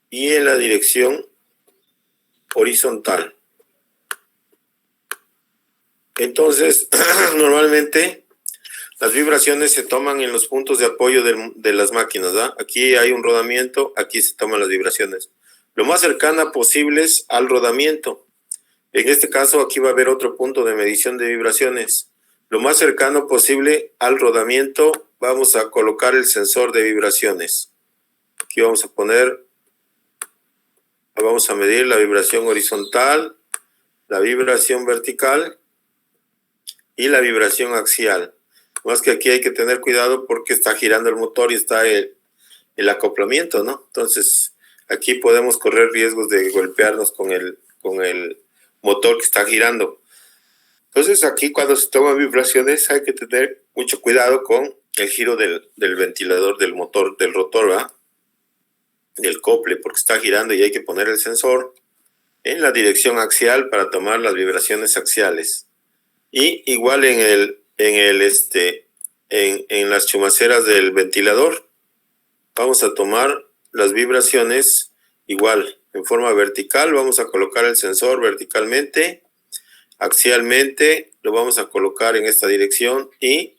y en la dirección horizontal. Entonces, normalmente las vibraciones se toman en los puntos de apoyo de las máquinas, ¿verdad? Aquí hay un rodamiento, aquí se toman las vibraciones. Lo más cercana posibles al rodamiento. En este caso, aquí va a haber otro punto de medición de vibraciones. lo más cercano posible al rodamiento, vamos a colocar el sensor de vibraciones. Aquí vamos a medir la vibración horizontal, la vibración vertical y la vibración axial. Más que aquí hay que tener cuidado porque está girando el motor y está el acoplamiento, ¿no? Entonces, aquí podemos correr riesgos de golpearnos con el motor que está girando. Entonces, aquí cuando se toman vibraciones hay que tener mucho cuidado con el giro del ventilador, del motor, del rotor, ¿verdad? Del acople, porque está girando y hay que poner el sensor en la dirección axial para tomar las vibraciones axiales. Y igual en las chumaceras del ventilador, vamos a tomar las vibraciones igual, en forma vertical, vamos a colocar el sensor verticalmente, axialmente lo vamos a colocar en esta dirección y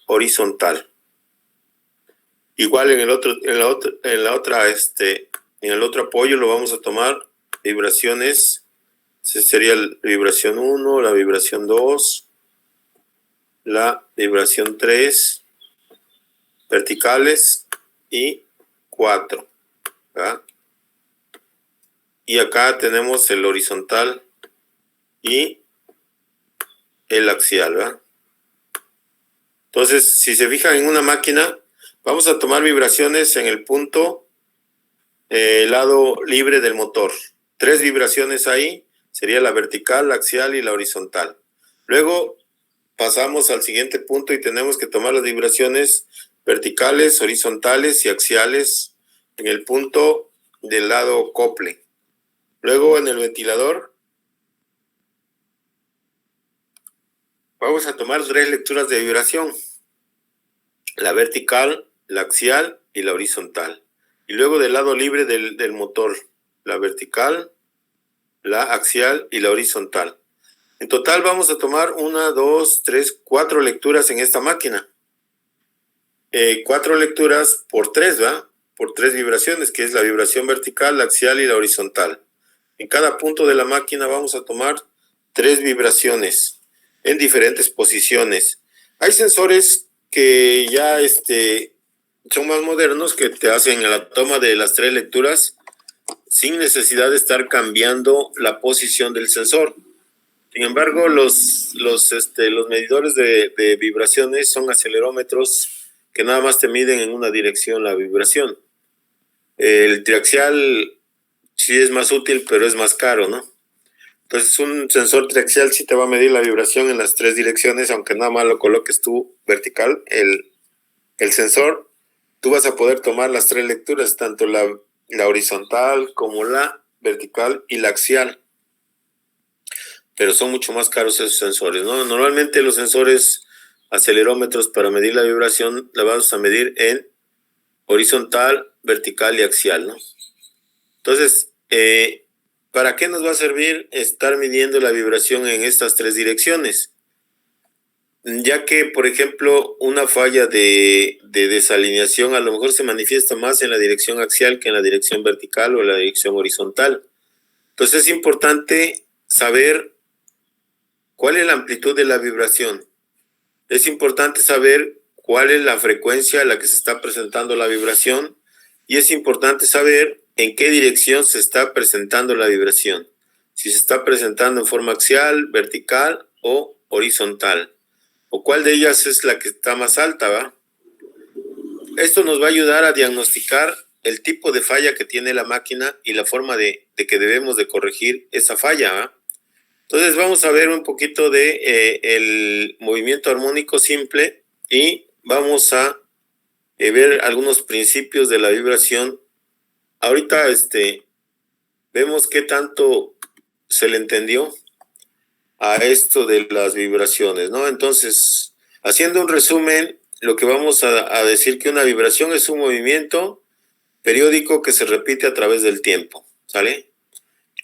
horizontal. Igual en el otro apoyo lo vamos a tomar vibraciones, sería la vibración 1, la vibración 2, la vibración 3, verticales y 4, ¿verdad? Y acá tenemos el horizontal y el axial, ¿verdad? Entonces, si se fijan en una máquina, vamos a tomar vibraciones en el punto lado libre del motor. 3 vibraciones ahí, sería la vertical, la axial y la horizontal. Luego pasamos al siguiente punto y tenemos que tomar las vibraciones verticales, horizontales y axiales en el punto del lado acople. Luego en el ventilador vamos a tomar 3 lecturas de vibración, la vertical, la axial y la horizontal. Y luego del lado libre del motor, la vertical, la axial y la horizontal. En total vamos a tomar 1, 2, 3, 4 lecturas en esta máquina. 4 lecturas por 3, ¿va? Por 3 vibraciones, que es la vibración vertical, la axial y la horizontal. En cada punto de la máquina vamos a tomar 3 vibraciones en diferentes posiciones. Hay sensores que ya son más modernos, que te hacen la toma de las 3 lecturas sin necesidad de estar cambiando la posición del sensor. Sin embargo, los medidores de vibraciones son acelerómetros que nada más te miden en una dirección la vibración. El triaxial sí es más útil, pero es más caro, ¿no? Entonces, un sensor triaxial sí te va a medir la vibración en las 3 direcciones, aunque nada más lo coloques tú vertical, el sensor, tú vas a poder tomar las 3 lecturas, tanto la horizontal como la vertical y la axial. Pero son mucho más caros esos sensores, ¿no? Normalmente los sensores acelerómetros para medir la vibración la vamos a medir en horizontal, vertical y axial, ¿no? Entonces, ¿para qué nos va a servir estar midiendo la vibración en estas 3 direcciones? Ya que, por ejemplo, una falla de desalineación a lo mejor se manifiesta más en la dirección axial que en la dirección vertical o en la dirección horizontal. Entonces es importante saber cuál es la amplitud de la vibración. Es importante saber cuál es la frecuencia a la que se está presentando la vibración y es importante saber en qué dirección se está presentando la vibración. Si se está presentando en forma axial, vertical o horizontal. O cuál de ellas es la que está más alta, ¿va? Esto nos va a ayudar a diagnosticar el tipo de falla que tiene la máquina y la forma de que debemos de corregir esa falla, ¿va? Entonces vamos a ver un poquito de el movimiento armónico simple y vamos a ver algunos principios de la vibración. Ahorita vemos qué tanto se le entendió a esto de las vibraciones, ¿no? Entonces, haciendo un resumen, lo que vamos a decir que una vibración es un movimiento periódico que se repite a través del tiempo, ¿sale?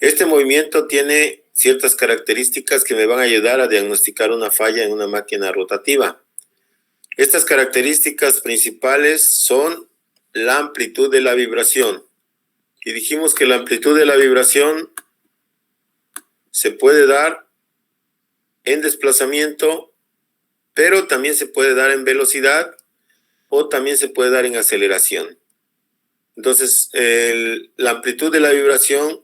Este movimiento tiene ciertas características que me van a ayudar a diagnosticar una falla en una máquina rotativa. Estas características principales son la amplitud de la vibración. Y dijimos que la amplitud de la vibración se puede dar en desplazamiento pero también se puede dar en velocidad o también se puede dar en aceleración. Entonces, la amplitud de la vibración,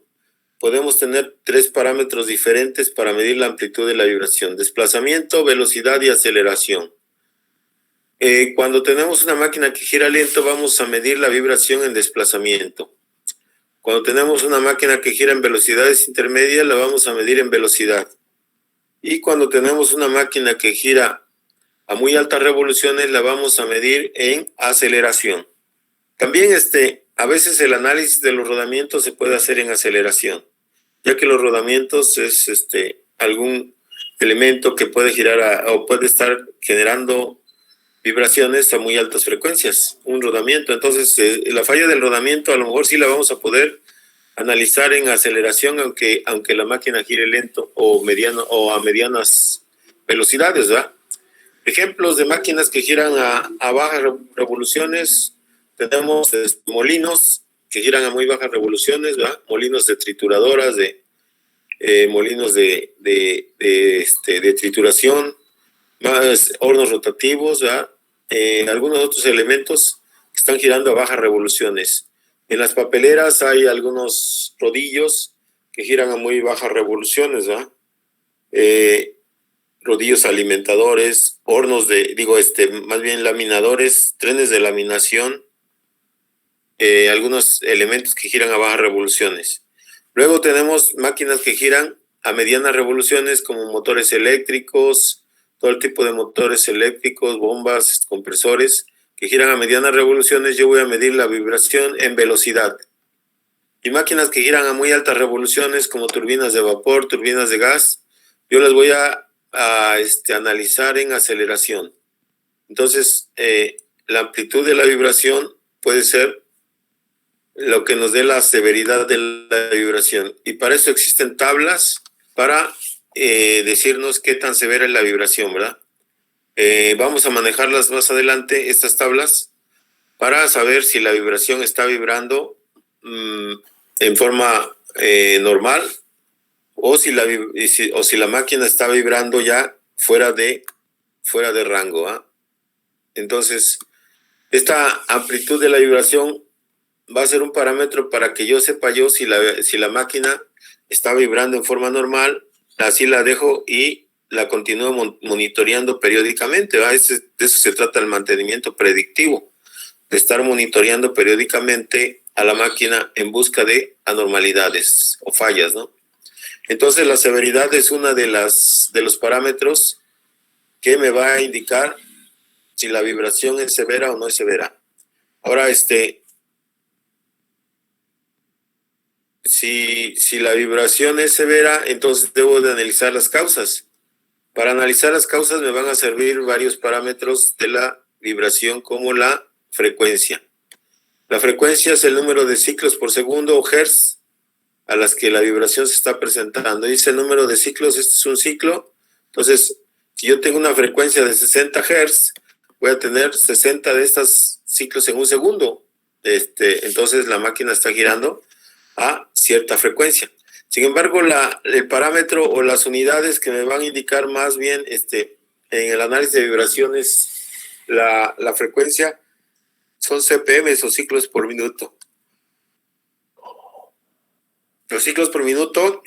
podemos tener 3 parámetros diferentes para medir la amplitud de la vibración: desplazamiento, velocidad y aceleración. Cuando tenemos una máquina que gira lento, vamos a medir la vibración en desplazamiento. Cuando tenemos una máquina que gira en velocidades intermedias, la vamos a medir en velocidad. Y cuando tenemos una máquina que gira a muy altas revoluciones, la vamos a medir en aceleración. También a veces el análisis de los rodamientos se puede hacer en aceleración, ya que los rodamientos es algún elemento que puede girar o puede estar generando vibraciones a muy altas frecuencias, un rodamiento. Entonces, la falla del rodamiento a lo mejor sí la vamos a poder analizar en aceleración, aunque la máquina gire lento o a medianas velocidades, ¿verdad? Ejemplos de máquinas que giran a bajas revoluciones: tenemos molinos que giran a muy bajas revoluciones, ¿verdad? Molinos de trituradoras, molinos de trituración, más hornos rotativos, ¿verdad? Algunos otros elementos que están girando a bajas revoluciones. En las papeleras hay algunos rodillos que giran a muy bajas revoluciones, ¿verdad? Rodillos alimentadores, hornos más bien laminadores, trenes de laminación, algunos elementos que giran a bajas revoluciones. Luego tenemos máquinas que giran a medianas revoluciones, como motores eléctricos, todo el tipo de motores eléctricos, bombas, compresores, que giran a medianas revoluciones. Yo voy a medir la vibración en velocidad. Y máquinas que giran a muy altas revoluciones, como turbinas de vapor, turbinas de gas, yo las voy a analizar en aceleración. Entonces, la amplitud de la vibración puede ser lo que nos dé la severidad de la vibración. Y para eso existen tablas para decirnos qué tan severa es la vibración, ¿verdad? Vamos a manejarlas más adelante, estas tablas, para saber si la vibración está vibrando en forma normal, o si la máquina está vibrando ya fuera de rango, ¿eh? Entonces, esta amplitud de la vibración va a ser un parámetro para que yo sepa si la máquina está vibrando en forma normal. Así la dejo y la continúo monitoreando periódicamente, ¿verdad? De eso se trata el mantenimiento predictivo, de estar monitoreando periódicamente a la máquina en busca de anormalidades o fallas, ¿no? Entonces, la severidad es una de los parámetros que me va a indicar si la vibración es severa o no es severa. Ahora, si la vibración es severa, entonces debo de analizar las causas. Para analizar las causas me van a servir varios parámetros de la vibración, como la frecuencia. La frecuencia es el número de ciclos por segundo o hertz a las que la vibración se está presentando. Dice el número de ciclos, este es un ciclo. Entonces, si yo tengo una frecuencia de 60 hertz, voy a tener 60 de estos ciclos en un segundo. Entonces, la máquina está girando a cierta frecuencia. Sin embargo, el parámetro o las unidades que me van a indicar más bien en el análisis de vibraciones la frecuencia son CPM o ciclos por minuto. Los ciclos por minuto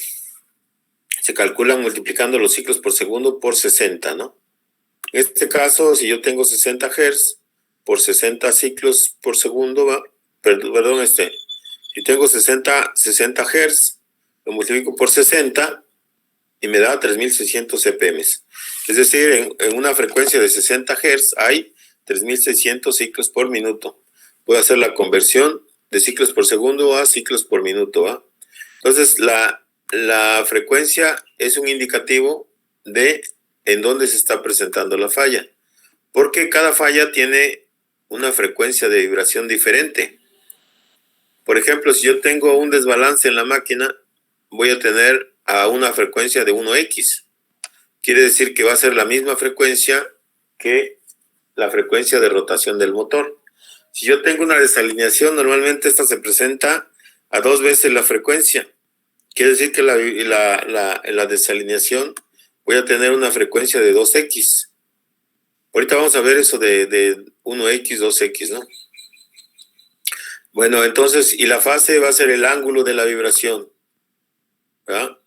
se calculan multiplicando los ciclos por segundo por 60, ¿no? En este caso, si yo tengo 60 Hz por 60 ciclos por segundo, si tengo 60 Hz, lo multiplico por 60 y me da 3600 CPM. Es decir, en una frecuencia de 60 Hz hay 3600 ciclos por minuto. Puedo hacer la conversión de ciclos por segundo a ciclos por minuto, ¿va? Entonces, la frecuencia es un indicativo de en dónde se está presentando la falla, porque cada falla tiene una frecuencia de vibración diferente. Por ejemplo, si yo tengo un desbalance en la máquina, voy a tener a una frecuencia de 1X. Quiere decir que va a ser la misma frecuencia que la frecuencia de rotación del motor. Si yo tengo una desalineación, normalmente esta se presenta a 2 veces la frecuencia. Quiere decir que en la desalineación voy a tener una frecuencia de 2X. Ahorita vamos a ver eso de 1x, 2x, ¿no? Bueno, entonces, y la fase va a ser el ángulo de la vibración, ¿verdad?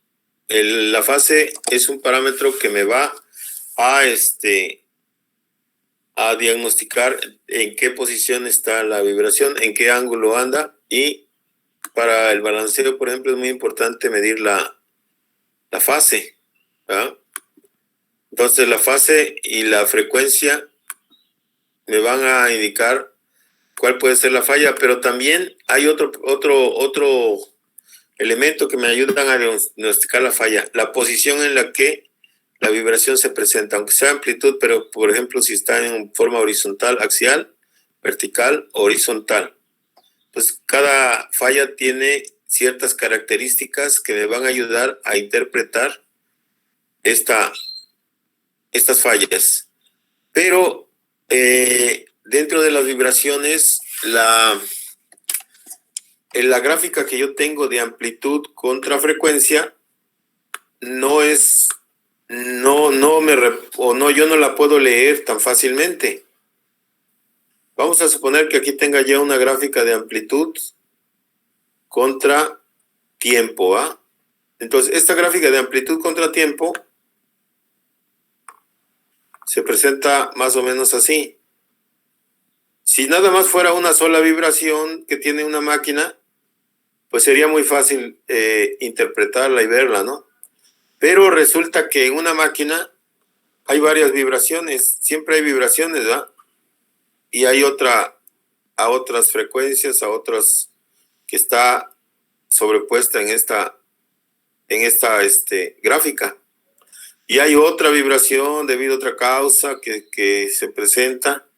La fase es un parámetro que me va a, a diagnosticar en qué posición está la vibración, en qué ángulo anda, y para el balanceo, por ejemplo, es muy importante medir la fase, ¿verdad? Entonces, la fase y la frecuencia me van a indicar cuál puede ser la falla, pero también hay otro elemento que me ayudan a diagnosticar la falla, la posición en la que la vibración se presenta, aunque sea amplitud, pero por ejemplo si está en forma horizontal, axial, vertical, horizontal. Pues cada falla tiene ciertas características que me van a ayudar a interpretar estas fallas. Pero dentro de las vibraciones, la gráfica que yo tengo de amplitud contra frecuencia no es, yo no la puedo leer tan fácilmente. Vamos a suponer que aquí tenga ya una gráfica de amplitud contra tiempo, ¿ah? Entonces, esta gráfica de amplitud contra tiempo se presenta más o menos así. Si nada más fuera una sola vibración que tiene una máquina, pues sería muy fácil interpretarla y verla, ¿no? Pero resulta que en una máquina hay varias vibraciones, siempre hay vibraciones, ¿verdad? Y hay a otras frecuencias, a otras que está sobrepuesta en esta gráfica. Y hay otra vibración debido a otra causa que se presenta.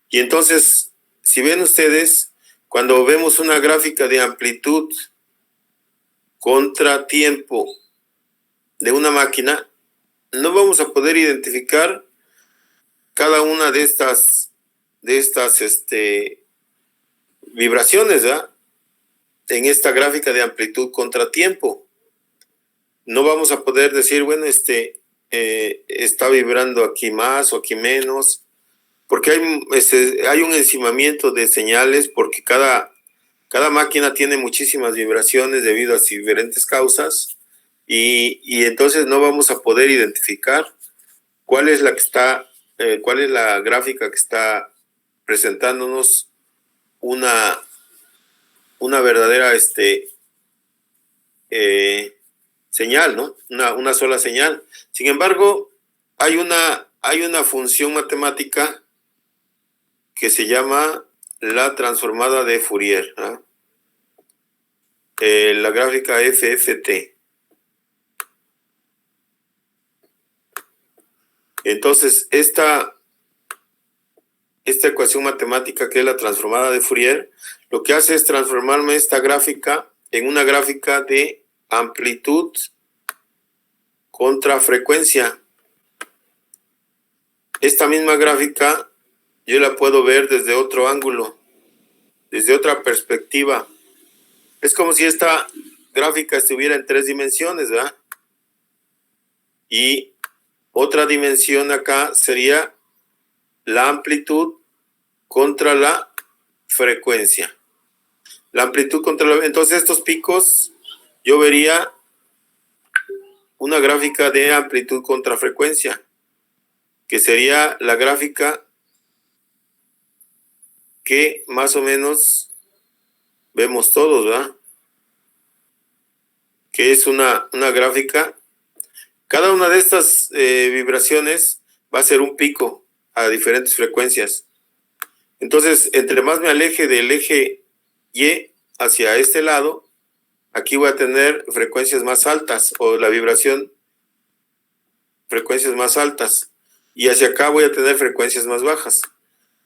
Y entonces, si ven ustedes, cuando vemos una gráfica de amplitud contra tiempo de una máquina, no vamos a poder identificar cada una de estas vibraciones, ¿verdad? En esta gráfica de amplitud contra tiempo. No vamos a poder decir, bueno, está vibrando aquí más o aquí menos, porque hay un encimamiento de señales, porque cada máquina tiene muchísimas vibraciones debido a diferentes causas, y entonces no vamos a poder identificar cuál es la gráfica que está presentándonos una verdadera señal, ¿no? Una sola señal. Sin embargo, hay una función matemática que se llama la transformada de Fourier, ¿no? La gráfica FFT. Entonces, esta ecuación matemática, que es la transformada de Fourier, lo que hace es transformarme esta gráfica en una gráfica de amplitud contra frecuencia. Esta misma gráfica yo la puedo ver desde otro ángulo, desde otra perspectiva. Es como si esta gráfica estuviera en 3 dimensiones, ¿verdad? Y otra dimensión acá sería la amplitud contra la frecuencia. La amplitud contra entonces estos picos, yo vería una gráfica de amplitud contra frecuencia, que sería la gráfica que más o menos vemos todos, ¿verdad? Que es una gráfica. Cada una de estas vibraciones va a ser un pico a diferentes frecuencias. Entonces, entre más me aleje del eje Y hacia este lado, aquí voy a tener frecuencias más altas, o la vibración, frecuencias más altas. Y hacia acá voy a tener frecuencias más bajas.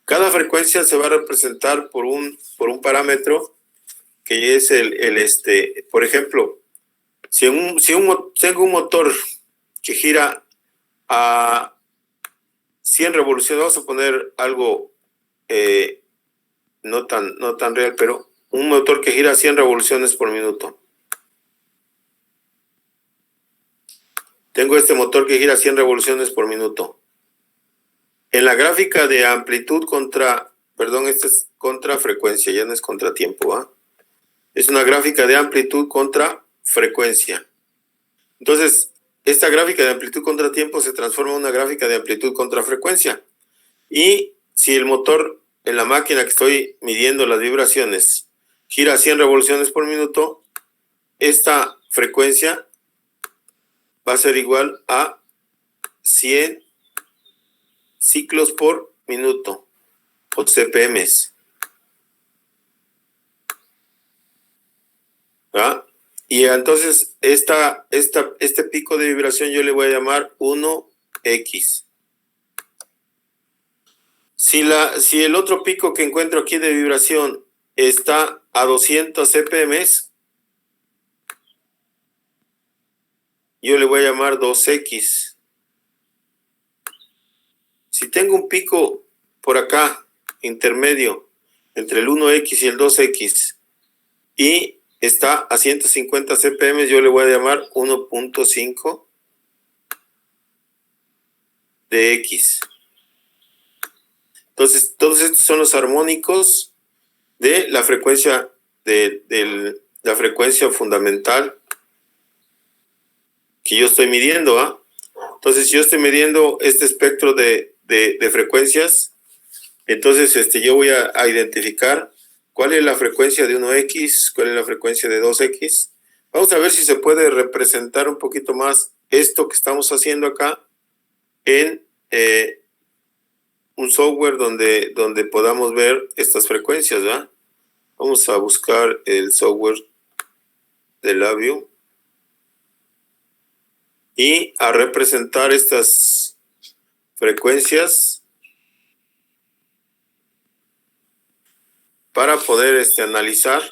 Cada frecuencia se va a representar por un parámetro que es por ejemplo, si tengo un motor que gira a 100 revoluciones, vamos a poner algo no tan real, pero un motor que gira a 100 revoluciones por minuto. Tengo este motor que gira a 100 revoluciones por minuto. En la gráfica de amplitud contra, perdón, esta es contra frecuencia, ya no es contra tiempo, ¿ah? Es una gráfica de amplitud contra frecuencia. Entonces, esta gráfica de amplitud contra tiempo se transforma en una gráfica de amplitud contra frecuencia. Y si el motor en la máquina que estoy midiendo las vibraciones gira a 100 revoluciones por minuto, esta frecuencia va a ser igual a 100 ciclos por minuto o CPMs. ¿Ah? Y entonces este pico de vibración yo le voy a llamar 1X. Si el otro pico que encuentro aquí de vibración está a 200 CPMs, yo le voy a llamar 2X. Si tengo un pico por acá, intermedio, entre el 1X y el 2X, y está a 150 CPM, yo le voy a llamar 1.5 de X. Entonces, todos estos son los armónicos de la frecuencia la frecuencia fundamental que yo estoy midiendo, ¿ah? Entonces, si yo estoy midiendo este espectro de frecuencias, entonces yo voy a identificar cuál es la frecuencia de 1X, cuál es la frecuencia de 2X. Vamos a ver si se puede representar un poquito más esto que estamos haciendo acá en un software donde podamos ver estas frecuencias, ¿verdad? Vamos a buscar el software de Labview y a representar estas frecuencias para poder analizar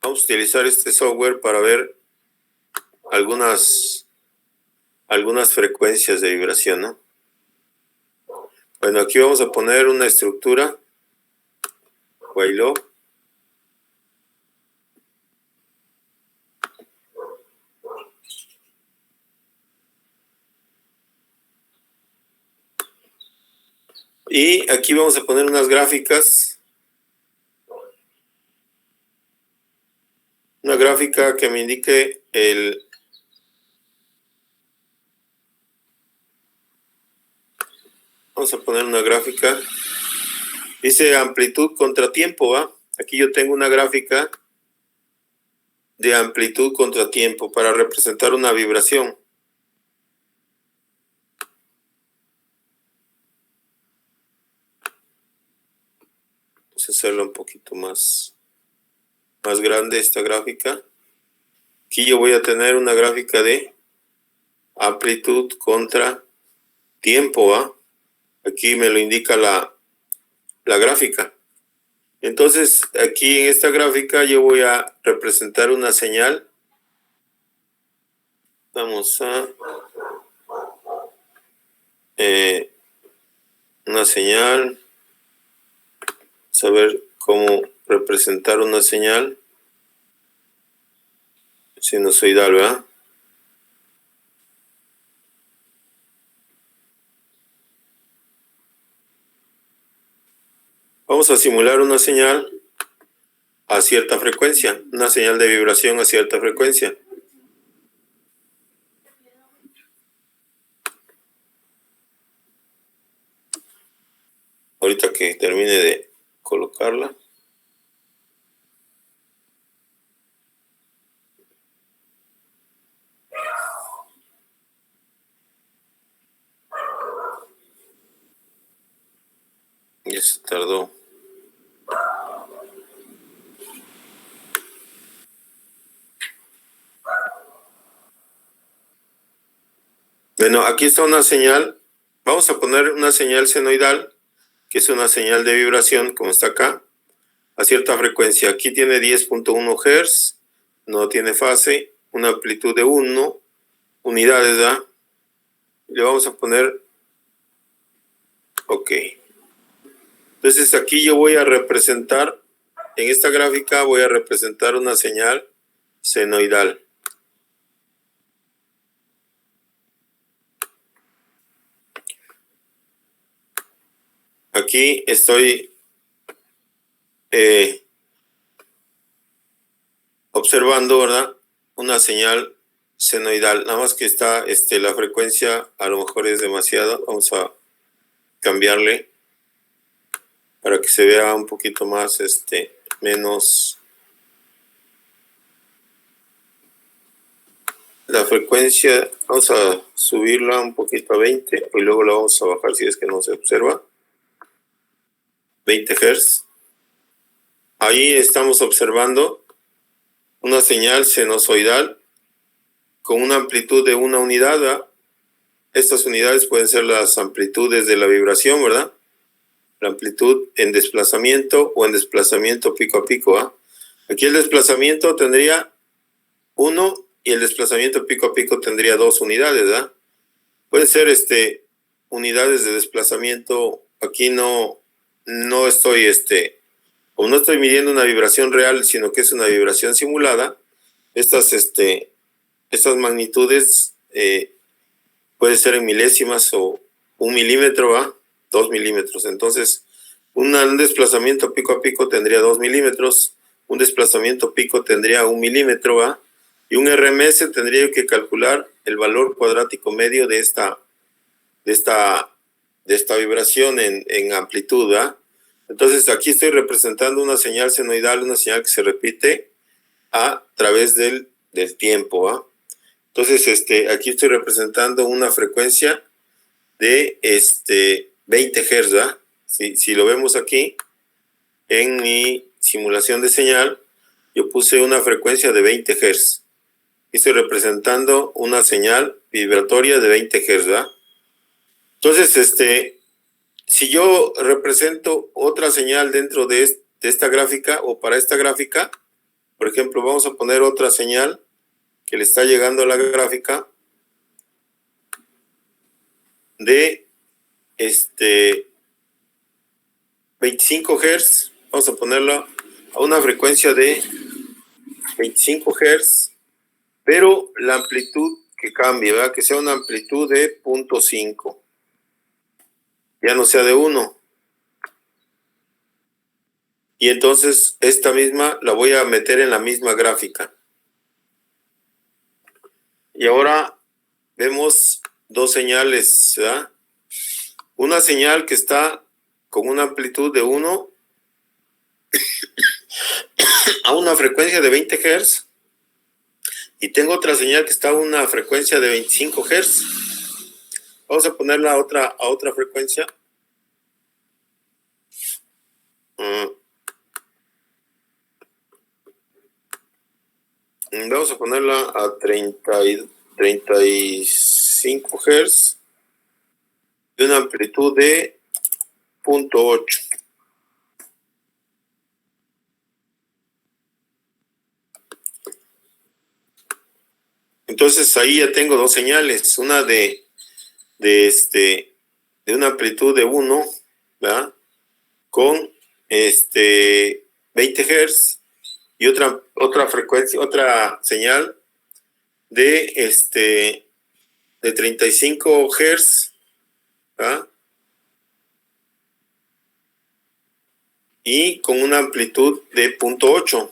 vamos a utilizar este software para ver algunas frecuencias de vibración, ¿no? Bueno, aquí vamos a poner una estructura while low. Y aquí vamos a poner unas gráficas. Una gráfica que me indique vamos a poner una gráfica. Dice amplitud contra tiempo, ¿va? Aquí yo tengo una gráfica de amplitud contra tiempo para representar una vibración. Vamos a hacerla un poquito más grande esta gráfica. Aquí yo voy a tener una gráfica de amplitud contra tiempo, ¿va? Aquí me lo indica la gráfica. Entonces, aquí en esta gráfica yo voy a representar una señal. Vamos a una señal. Saber cómo representar una señal sinusoidal, ¿verdad? Vamos a simular una señal a cierta frecuencia, una señal de vibración a cierta frecuencia. Ahorita que termine de colocarla. Ya se tardó. Bueno, aquí está una señal. Vamos a poner una señal senoidal, que es una señal de vibración, como está acá, a cierta frecuencia. Aquí tiene 10.1 Hz, no tiene fase, una amplitud de 1 unidades, ¿verdad? Le vamos a poner OK. Entonces aquí yo voy a representar en esta gráfica voy a representar una señal senoidal. Aquí estoy observando, ¿verdad?, una señal senoidal. Nada más que está la frecuencia a lo mejor es demasiado. Vamos a cambiarle para que se vea un poquito más menos la frecuencia. Vamos a subirla un poquito a 20 y luego la vamos a bajar si es que no se observa. 20 Hz. Ahí estamos observando una señal sinusoidal con una amplitud de 1 unidad, ¿verdad? Estas unidades pueden ser las amplitudes de la vibración, ¿verdad? La amplitud en desplazamiento o en desplazamiento pico a pico, ¿verdad? Aquí el desplazamiento tendría 1 y el desplazamiento pico a pico tendría 2 unidades, ¿verdad? Pueden ser unidades de desplazamiento. Aquí no estoy como no estoy midiendo una vibración real, sino que es una vibración simulada. Estas magnitudes puede ser en milésimas o 1 milímetro, ¿va? 2 milímetros. Entonces, un desplazamiento pico a pico tendría 2 milímetros, un desplazamiento pico tendría 1 milímetro, ¿va? Y un RMS tendría que calcular el valor cuadrático medio de esta vibración en amplitud, ¿va? Entonces, aquí estoy representando una señal senoidal, una señal que se repite a través del tiempo, ¿va? Entonces, aquí estoy representando una frecuencia de 20 Hz, ¿va? Si lo vemos aquí, en mi simulación de señal, yo puse una frecuencia de 20 Hz. Estoy representando una señal vibratoria de 20 Hz, ¿va? Entonces, si yo represento otra señal dentro de esta gráfica o para esta gráfica, por ejemplo, vamos a poner otra señal que le está llegando a la gráfica de 25 Hz. Vamos a ponerla a una frecuencia de 25 Hz, pero la amplitud que cambie, ¿verdad? Que sea una amplitud de 0.5. Ya no sea de 1. Y entonces esta misma la voy a meter en la misma gráfica. Y ahora vemos dos señales, ¿verdad? Una señal que está con una amplitud de 1 a una frecuencia de 20 Hz. Y tengo otra señal que está a una frecuencia de 25 Hz. Vamos a ponerla a otra frecuencia. Vamos a ponerla a 35 Hz de una amplitud de 0.8. Entonces ahí ya tengo dos señales, una de una amplitud de 1, ¿verdad? Con 20 Hz y otra frecuencia, otra señal de 35 Hz, ¿verdad? Y con una amplitud de 0.8.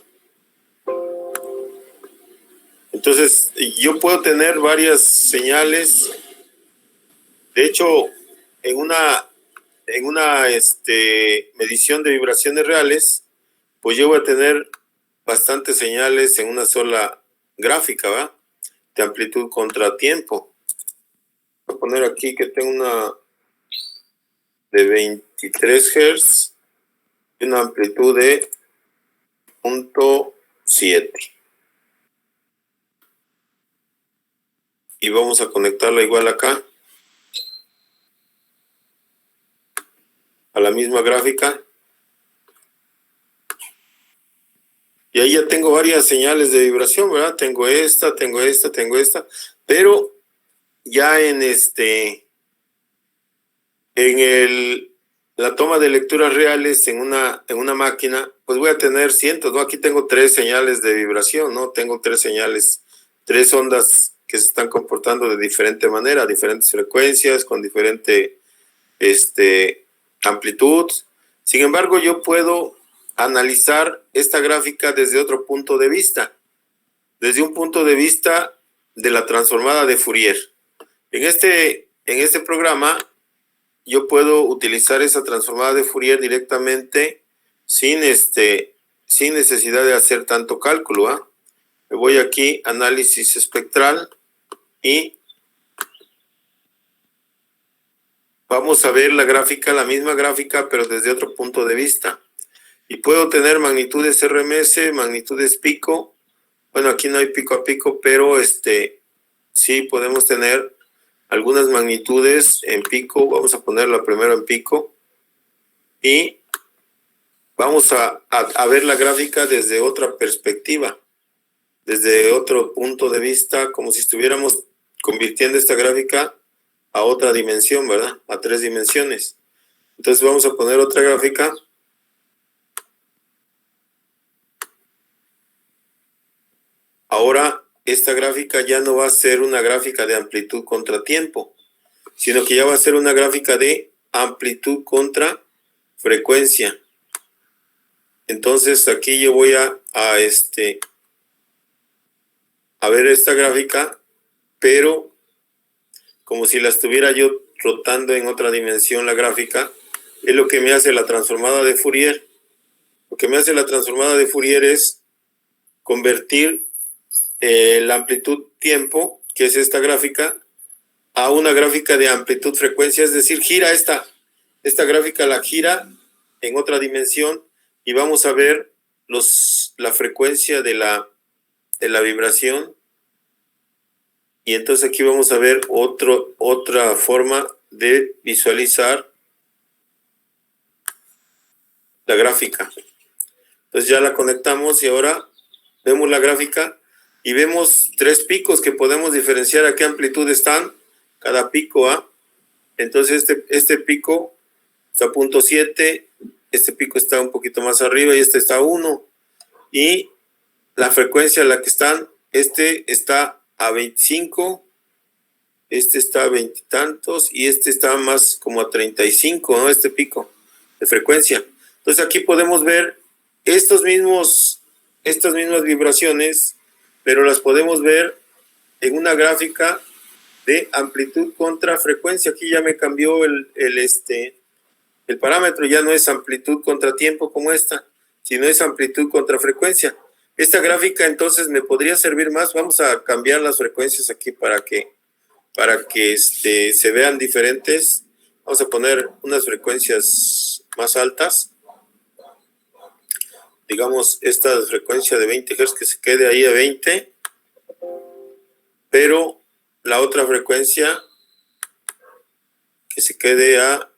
Entonces, yo puedo tener varias señales. De hecho, en una medición de vibraciones reales, pues yo voy a tener bastantes señales en una sola gráfica, ¿va? De amplitud contra tiempo. Voy a poner aquí que tengo una de 23 Hz y una amplitud de 0.7. Y vamos a conectarla igual acá a la misma gráfica. Y ahí ya tengo varias señales de vibración, ¿verdad? Tengo esta, pero ya en el la toma de lecturas reales en una máquina, pues voy a tener cientos, ¿no? Aquí tengo 3 señales de vibración, ¿no? Tengo 3 señales, 3 ondas que se están comportando de diferente manera, diferentes frecuencias, con diferente amplitud. Sin embargo, yo puedo analizar esta gráfica desde otro punto de vista, desde un punto de vista de la transformada de Fourier. En este programa, yo puedo utilizar esa transformada de Fourier directamente sin necesidad de hacer tanto cálculo, ¿ah? Me voy aquí, análisis espectral, y vamos a ver la gráfica, la misma gráfica, pero desde otro punto de vista. Y puedo tener magnitudes RMS, magnitudes pico. Bueno, aquí no hay pico a pico, pero sí podemos tener algunas magnitudes en pico. Vamos a ponerla primero en pico. Y vamos a ver la gráfica desde otra perspectiva, desde otro punto de vista, como si estuviéramos convirtiendo esta gráfica a otra dimensión, ¿verdad? A 3 dimensiones. Entonces vamos a poner otra gráfica. Ahora, esta gráfica ya no va a ser una gráfica de amplitud contra tiempo, sino que ya va a ser una gráfica de amplitud contra frecuencia. Entonces aquí yo voy a ver esta gráfica, pero como si la estuviera yo rotando en otra dimensión la gráfica. Es lo que me hace la transformada de Fourier. Lo que me hace la transformada de Fourier es convertir la amplitud tiempo, que es esta gráfica, a una gráfica de amplitud frecuencia, es decir, gira esta gráfica, la gira en otra dimensión, y vamos a ver la frecuencia de la vibración. Y entonces aquí vamos a ver otra forma de visualizar la gráfica. Entonces ya la conectamos y ahora vemos la gráfica y vemos 3 picos que podemos diferenciar a qué amplitud están cada pico, ¿ah? Entonces este pico está a 0.7, este pico está un poquito más arriba y este está a 1. Y la frecuencia a la que están, está a 25, este está a 20 y tantos y este está más como a 35, ¿no? Este pico de frecuencia. Entonces aquí podemos ver estas mismas vibraciones, pero las podemos ver en una gráfica de amplitud contra frecuencia. Aquí ya me cambió el parámetro, ya no es amplitud contra tiempo como esta, sino es amplitud contra frecuencia. Esta gráfica entonces me podría servir más. Vamos a cambiar las frecuencias aquí para que se vean diferentes. Vamos a poner unas frecuencias más altas. Digamos, esta frecuencia de 20 Hz que se quede ahí a 20, pero la otra frecuencia que se quede a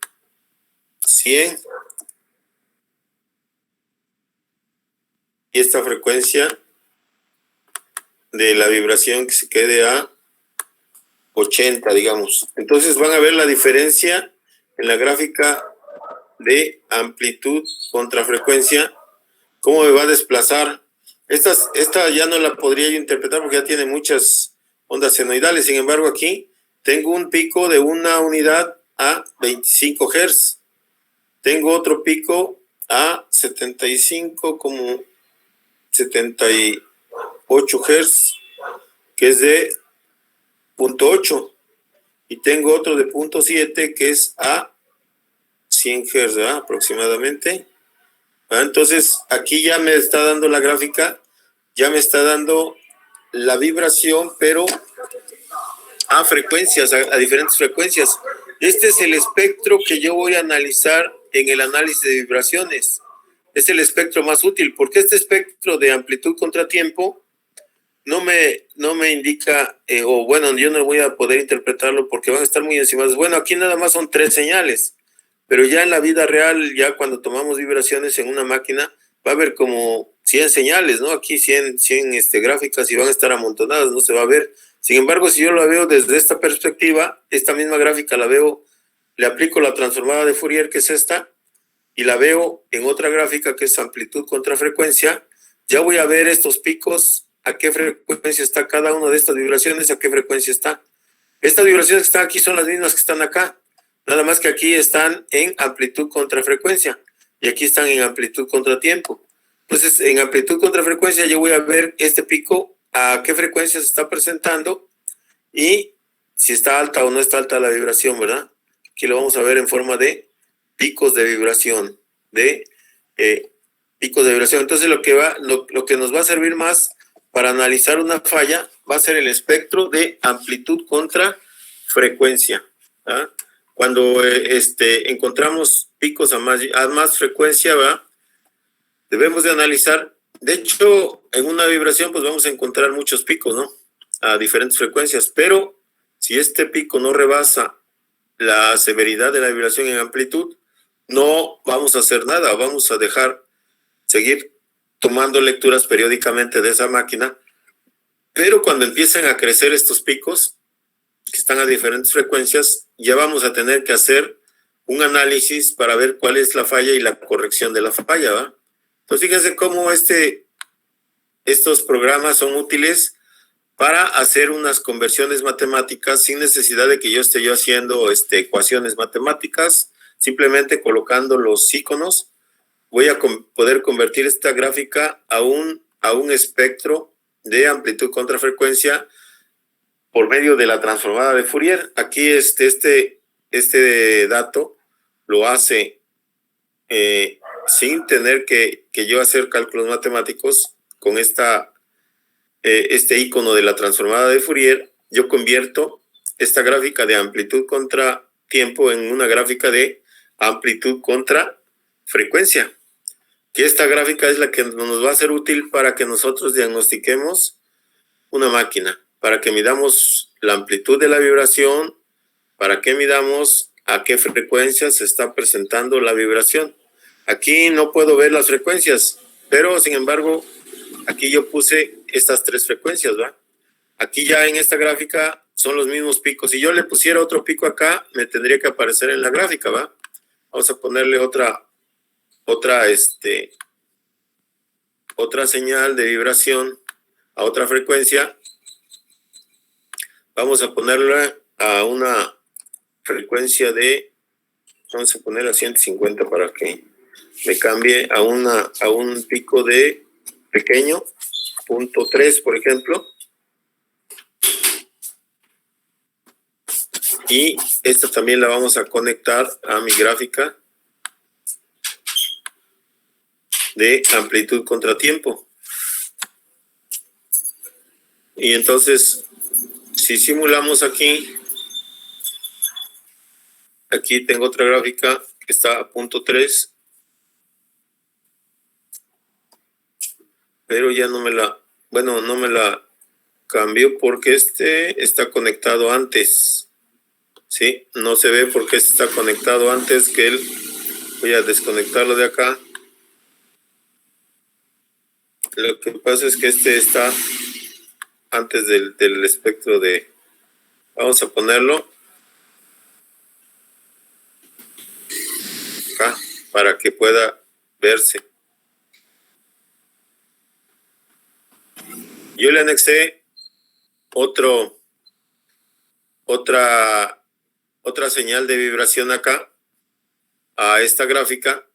100, y esta frecuencia de la vibración que se quede a 80, digamos. Entonces van a ver la diferencia en la gráfica de amplitud contra frecuencia, cómo me va a desplazar. Esta ya no la podría yo interpretar porque ya tiene muchas ondas senoidales. Sin embargo, aquí tengo un pico de una unidad a 25 Hz. Tengo otro pico a 75, como 78 Hz, que es de 0.8. Y tengo otro de 0.7 que es a 100 Hz, ¿verdad? Aproximadamente. Entonces, aquí ya me está dando la gráfica, ya me está dando la vibración, pero a frecuencias, a diferentes frecuencias. Este es el espectro que yo voy a analizar en el análisis de vibraciones. Es el espectro más útil, porque este espectro de amplitud contra tiempo no me indica, o bueno, yo no voy a poder interpretarlo porque van a estar muy encimados. Bueno, aquí nada más son 3 señales, pero ya en la vida real, ya cuando tomamos vibraciones en una máquina, va a haber como 100 señales, ¿no? Aquí 100 gráficas y van a estar amontonadas, no se va a ver. Sin embargo, si yo la veo desde esta perspectiva, esta misma gráfica la veo le aplico la transformada de Fourier, que es esta, y la veo en otra gráfica que es amplitud contra frecuencia, ya voy a ver estos picos, a qué frecuencia está cada una de estas vibraciones, a qué frecuencia está. Estas vibraciones que están aquí son las mismas que están acá, nada más que aquí están en amplitud contra frecuencia y aquí están en amplitud contra tiempo. Entonces, en amplitud contra frecuencia yo voy a ver este pico, a qué frecuencia se está presentando y si está alta o no está alta la vibración, ¿verdad? Aquí lo vamos a ver en forma de picos de vibración, picos de vibración. Entonces, lo que nos va a servir más para analizar una falla va a ser el espectro de amplitud contra frecuencia. ¿Ah? Cuando encontramos picos a más frecuencia, ¿verdad? Debemos de analizar. De hecho, en una vibración pues vamos a encontrar muchos picos, ¿no? A diferentes frecuencias, pero si este pico no rebasa la severidad de la vibración en amplitud, no vamos a hacer nada, vamos a seguir tomando lecturas periódicamente de esa máquina, pero cuando empiecen a crecer estos picos, que están a diferentes frecuencias, ya vamos a tener que hacer un análisis para ver cuál es la falla y la corrección de la falla, ¿va? Entonces, fíjense cómo estos programas son útiles para hacer unas conversiones matemáticas sin necesidad de que yo esté haciendo ecuaciones matemáticas, simplemente colocando los iconos. Voy a poder convertir esta gráfica a un espectro de amplitud contra frecuencia por medio de la transformada de Fourier. Aquí este dato lo hace sin tener que yo hacer cálculos matemáticos. Con este icono de la transformada de Fourier, yo convierto esta gráfica de amplitud contra tiempo en una gráfica de amplitud contra frecuencia. Que esta gráfica es la que nos va a ser útil para que nosotros diagnostiquemos una máquina, para que midamos la amplitud de la vibración, para que midamos a qué frecuencia se está presentando la vibración. Aquí no puedo ver las frecuencias, pero sin embargo, aquí yo puse estas 3 frecuencias, ¿va? Aquí ya en esta gráfica son los mismos picos. Si yo le pusiera otro pico acá, me tendría que aparecer en la gráfica, ¿va? Vamos a ponerle otra señal de vibración a otra frecuencia. Vamos a ponerla a una frecuencia vamos a poner a 150 para que me cambie a un pico de pequeño, 0.3 por ejemplo. Y esta también la vamos a conectar a mi gráfica de amplitud contra tiempo. Y entonces, si simulamos aquí tengo otra gráfica que está a 0.3, pero ya no me la cambio porque está conectado antes. ¿Sí? No se ve porque está conectado antes que él. Voy a desconectarlo de acá. Lo que pasa es que está antes del espectro de... Vamos a ponerlo acá para que pueda verse. Yo le anexé otra señal de vibración acá a esta gráfica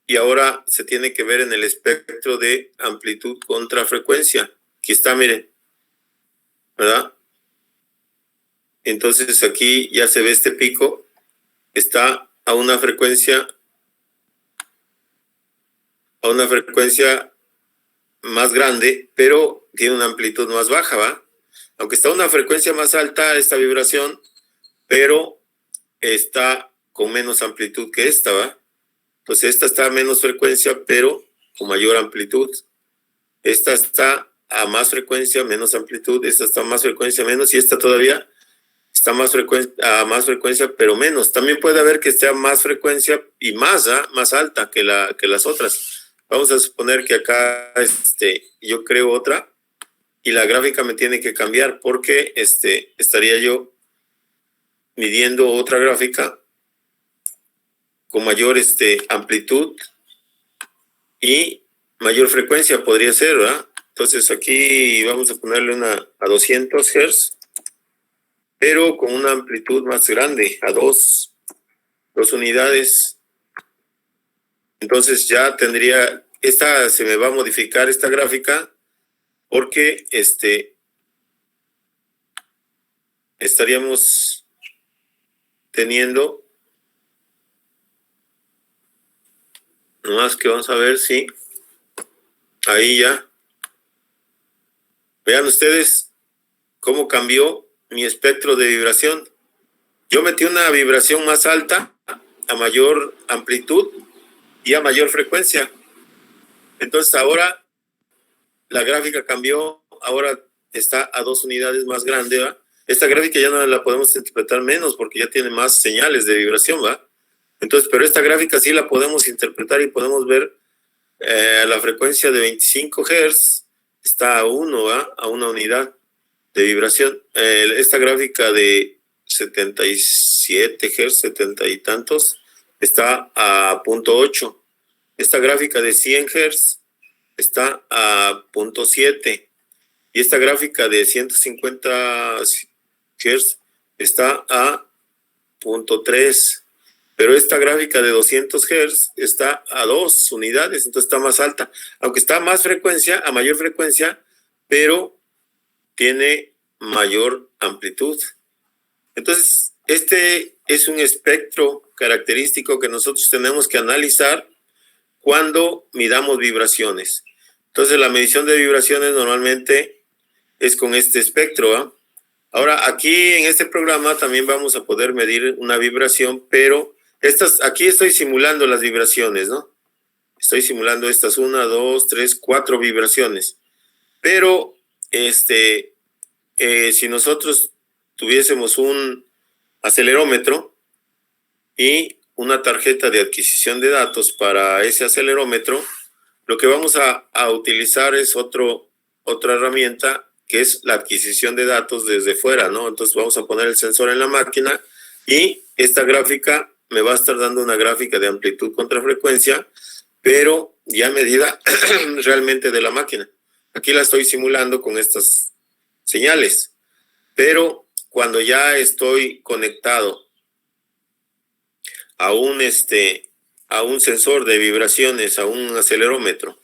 y ahora se tiene que ver en el espectro de amplitud contra frecuencia. Aquí está, miren, ¿verdad? Entonces aquí ya se ve este pico, está a una frecuencia más grande, pero tiene una amplitud más baja, ¿va? Aunque está a una frecuencia más alta esta vibración, pero está con menos amplitud que esta, ¿va? Entonces esta está a menos frecuencia, pero con mayor amplitud. Esta está a más frecuencia, menos amplitud. Esta está a más frecuencia, menos. Y esta todavía está a más frecuencia, pero menos. También puede haber que esté a más frecuencia y más alta que las otras. Vamos a suponer que acá yo creo otra y la gráfica me tiene que cambiar porque estaría yo midiendo otra gráfica con mayor amplitud y mayor frecuencia podría ser, ¿verdad? Entonces aquí vamos a ponerle a 200 Hz, pero con una amplitud más grande, a dos unidades. Entonces ya tendría, se me va a modificar esta gráfica porque estaríamos teniendo, nomás que vamos a ver si ahí ya, vean ustedes cómo cambió mi espectro de vibración. Yo metí una vibración más alta, a mayor amplitud y a mayor frecuencia. Entonces ahora la gráfica cambió, ahora está a 2 unidades más grande, ¿va? Esta gráfica ya no la podemos interpretar menos porque ya tiene más señales de vibración, ¿va? Entonces, pero esta gráfica sí la podemos interpretar y podemos ver la frecuencia de 25 Hz está a 1, ¿va? A una unidad de vibración. Esta gráfica de 77 Hz, 70 y tantos, está a 0.8. Esta gráfica de 100 Hz está a 0.7. Y esta gráfica de 150 Hz está a 0.3. Pero esta gráfica de 200 Hz está a 2 unidades, entonces está más alta. Aunque está a más frecuencia, a mayor frecuencia, pero tiene mayor amplitud. Entonces, este es un espectro característico que nosotros tenemos que analizar cuando midamos vibraciones. Entonces, la medición de vibraciones normalmente es con este espectro, ¿eh? Ahora, aquí en este programa también vamos a poder medir una vibración, pero aquí estoy simulando las vibraciones, ¿no? Estoy simulando estas 1, 2, 3, 4 vibraciones. Pero, si nosotros tuviésemos un acelerómetro y una tarjeta de adquisición de datos para ese acelerómetro, lo que vamos a utilizar es otra herramienta que es la adquisición de datos desde fuera, ¿no? Entonces vamos a poner el sensor en la máquina y esta gráfica me va a estar dando una gráfica de amplitud contra frecuencia, pero ya medida realmente de la máquina. Aquí la estoy simulando con estas señales, pero cuando ya estoy conectado a un sensor de vibraciones, a un acelerómetro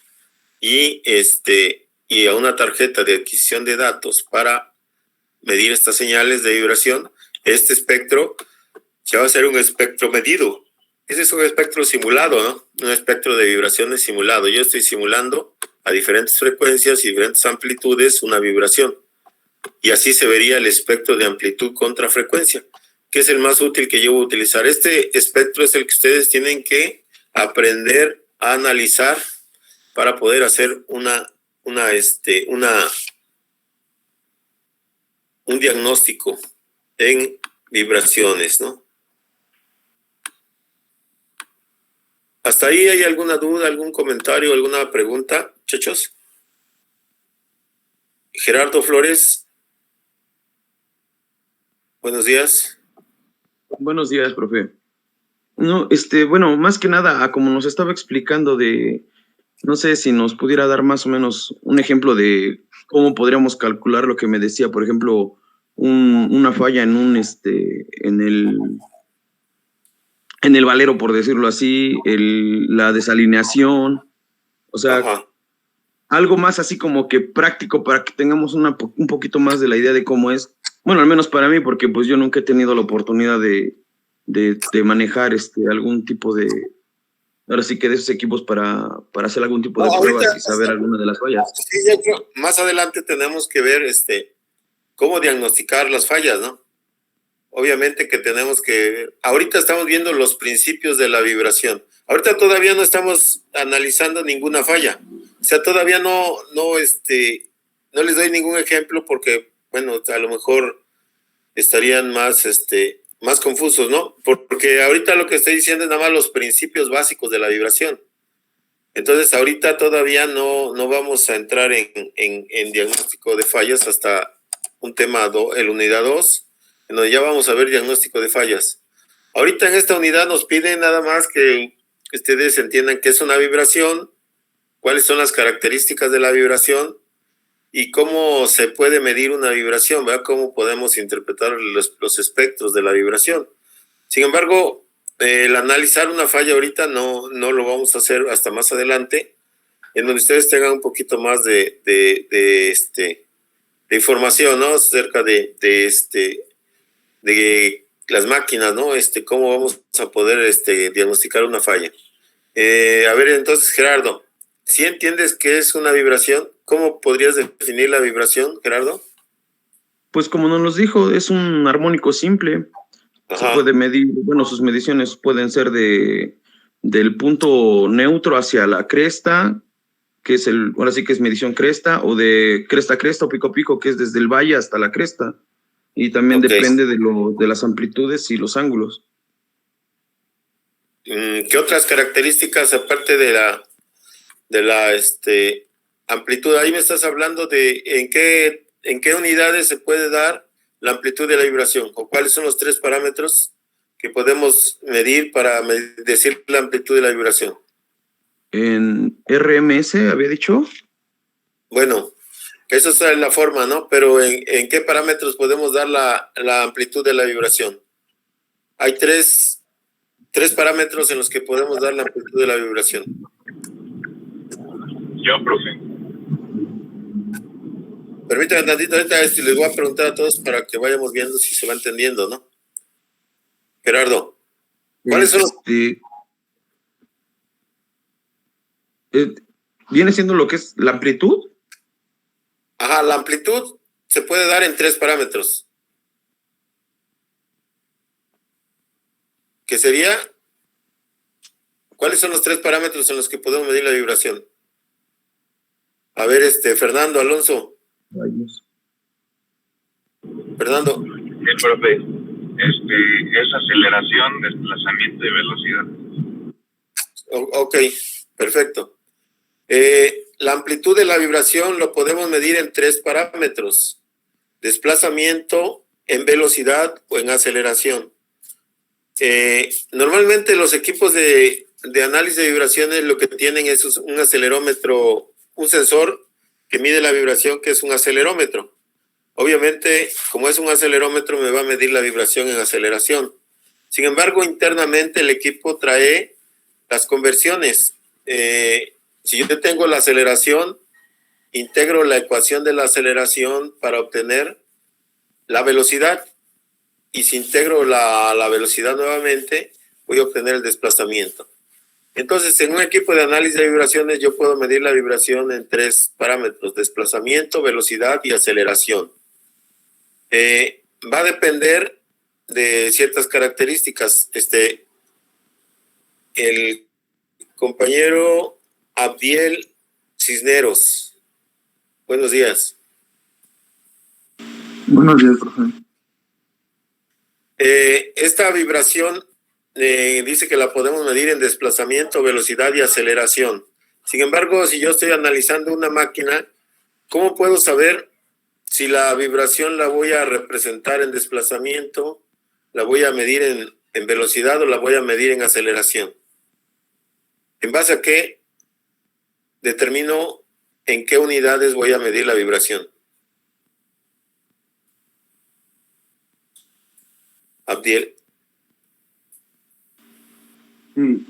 y a una tarjeta de adquisición de datos para medir estas señales de vibración, este espectro ya va a ser un espectro medido. Ese es un espectro simulado, ¿no? Un espectro de vibraciones simulado. Yo estoy simulando a diferentes frecuencias y diferentes amplitudes una vibración. Y así se vería el espectro de amplitud contra frecuencia, que es el más útil que yo voy a utilizar. Este espectro es el que ustedes tienen que aprender a analizar para poder hacer un diagnóstico en vibraciones, ¿no? ¿Hasta ahí hay alguna duda, algún comentario, alguna pregunta, muchachos? Gerardo Flores. Buenos días. Buenos días, profe. No, bueno, más que nada, como nos estaba explicando no sé si nos pudiera dar más o menos un ejemplo de cómo podríamos calcular lo que me decía, por ejemplo, una falla en el valero, por decirlo así, la desalineación, o sea, Ajá. Algo más así como que práctico para que tengamos un poquito más de la idea de cómo es. Bueno, al menos para mí, porque pues yo nunca he tenido la oportunidad de manejar algún tipo de, ahora sí que de esos equipos para hacer algún tipo de pruebas y saber alguna de las fallas. Sí, yo creo, más adelante tenemos que ver cómo diagnosticar las fallas, ¿no? Obviamente que tenemos que, ahorita estamos viendo los principios de la vibración. Ahorita todavía no estamos analizando ninguna falla. O sea, todavía no les doy ningún ejemplo porque, bueno, a lo mejor estarían más confusos, ¿no? Porque ahorita lo que estoy diciendo es nada más los principios básicos de la vibración. Entonces, ahorita todavía no vamos a entrar en diagnóstico de fallas hasta un tema, el unidad 2, en donde ya vamos a ver diagnóstico de fallas. Ahorita en esta unidad nos piden nada más que ustedes entiendan qué es una vibración, cuáles son las características de la vibración y cómo se puede medir una vibración, ¿verdad? Cómo podemos interpretar los espectros de la vibración. Sin embargo, el analizar una falla ahorita no lo vamos a hacer hasta más adelante, en donde ustedes tengan un poquito más de información, ¿no? Acerca de las máquinas, ¿no? Cómo vamos a poder diagnosticar una falla. A ver, entonces, Gerardo, ¿sí entiendes qué es una vibración? ¿Cómo podrías definir la vibración, Gerardo? Pues como nos dijo, es un armónico simple. Ajá. Se puede medir, bueno, sus mediciones pueden ser del punto neutro hacia la cresta, que es ahora sí que es medición cresta, o de cresta a cresta o pico a pico, que es desde el valle hasta la cresta. Y también depende de las amplitudes y los ángulos. ¿Qué otras características, aparte de la amplitud? Ahí me estás hablando de en qué unidades se puede dar la amplitud de la vibración, o cuáles son los 3 parámetros que podemos medir para decir la amplitud de la vibración. En RMS, había dicho. Bueno, eso es la forma, ¿no? Pero ¿en qué parámetros podemos dar la amplitud de la vibración? Hay tres parámetros en los que podemos dar la amplitud de la vibración. Yo, profe. Permítanme tantito, ahorita les voy a preguntar a todos para que vayamos viendo si se va entendiendo, ¿no? Gerardo, ¿cuáles son los...? ¿Viene siendo lo que es la amplitud? Ajá, la amplitud se puede dar en 3 parámetros. ¿Qué sería? ¿Cuáles son los 3 parámetros en los que podemos medir la vibración? A ver, Fernando, Alonso. Fernando. Sí, profe. Es aceleración, desplazamiento y velocidad. Ok, perfecto. La amplitud de la vibración lo podemos medir en 3 parámetros: desplazamiento, en velocidad o en aceleración. Normalmente los equipos de análisis de vibraciones lo que tienen es un acelerómetro, un sensor que mide la vibración, que es un acelerómetro. Obviamente, como es un acelerómetro, me va a medir la vibración en aceleración. Sin embargo, internamente el equipo trae las conversiones. Si yo tengo la aceleración, integro la ecuación de la aceleración para obtener la velocidad. Y si integro la velocidad nuevamente, voy a obtener el desplazamiento. Entonces, en un equipo de análisis de vibraciones, yo puedo medir la vibración en 3 parámetros: desplazamiento, velocidad y aceleración. Va a depender de ciertas características. El compañero Abdiel Cisneros. Buenos días. Buenos días, profe. Esta vibración dice que la podemos medir en desplazamiento, velocidad y aceleración. Sin embargo, si yo estoy analizando una máquina, ¿cómo puedo saber si la vibración la voy a representar en desplazamiento, la voy a medir en velocidad o la voy a medir en aceleración? ¿En base a qué determino en qué unidades voy a medir la vibración? Abdiel. Sí,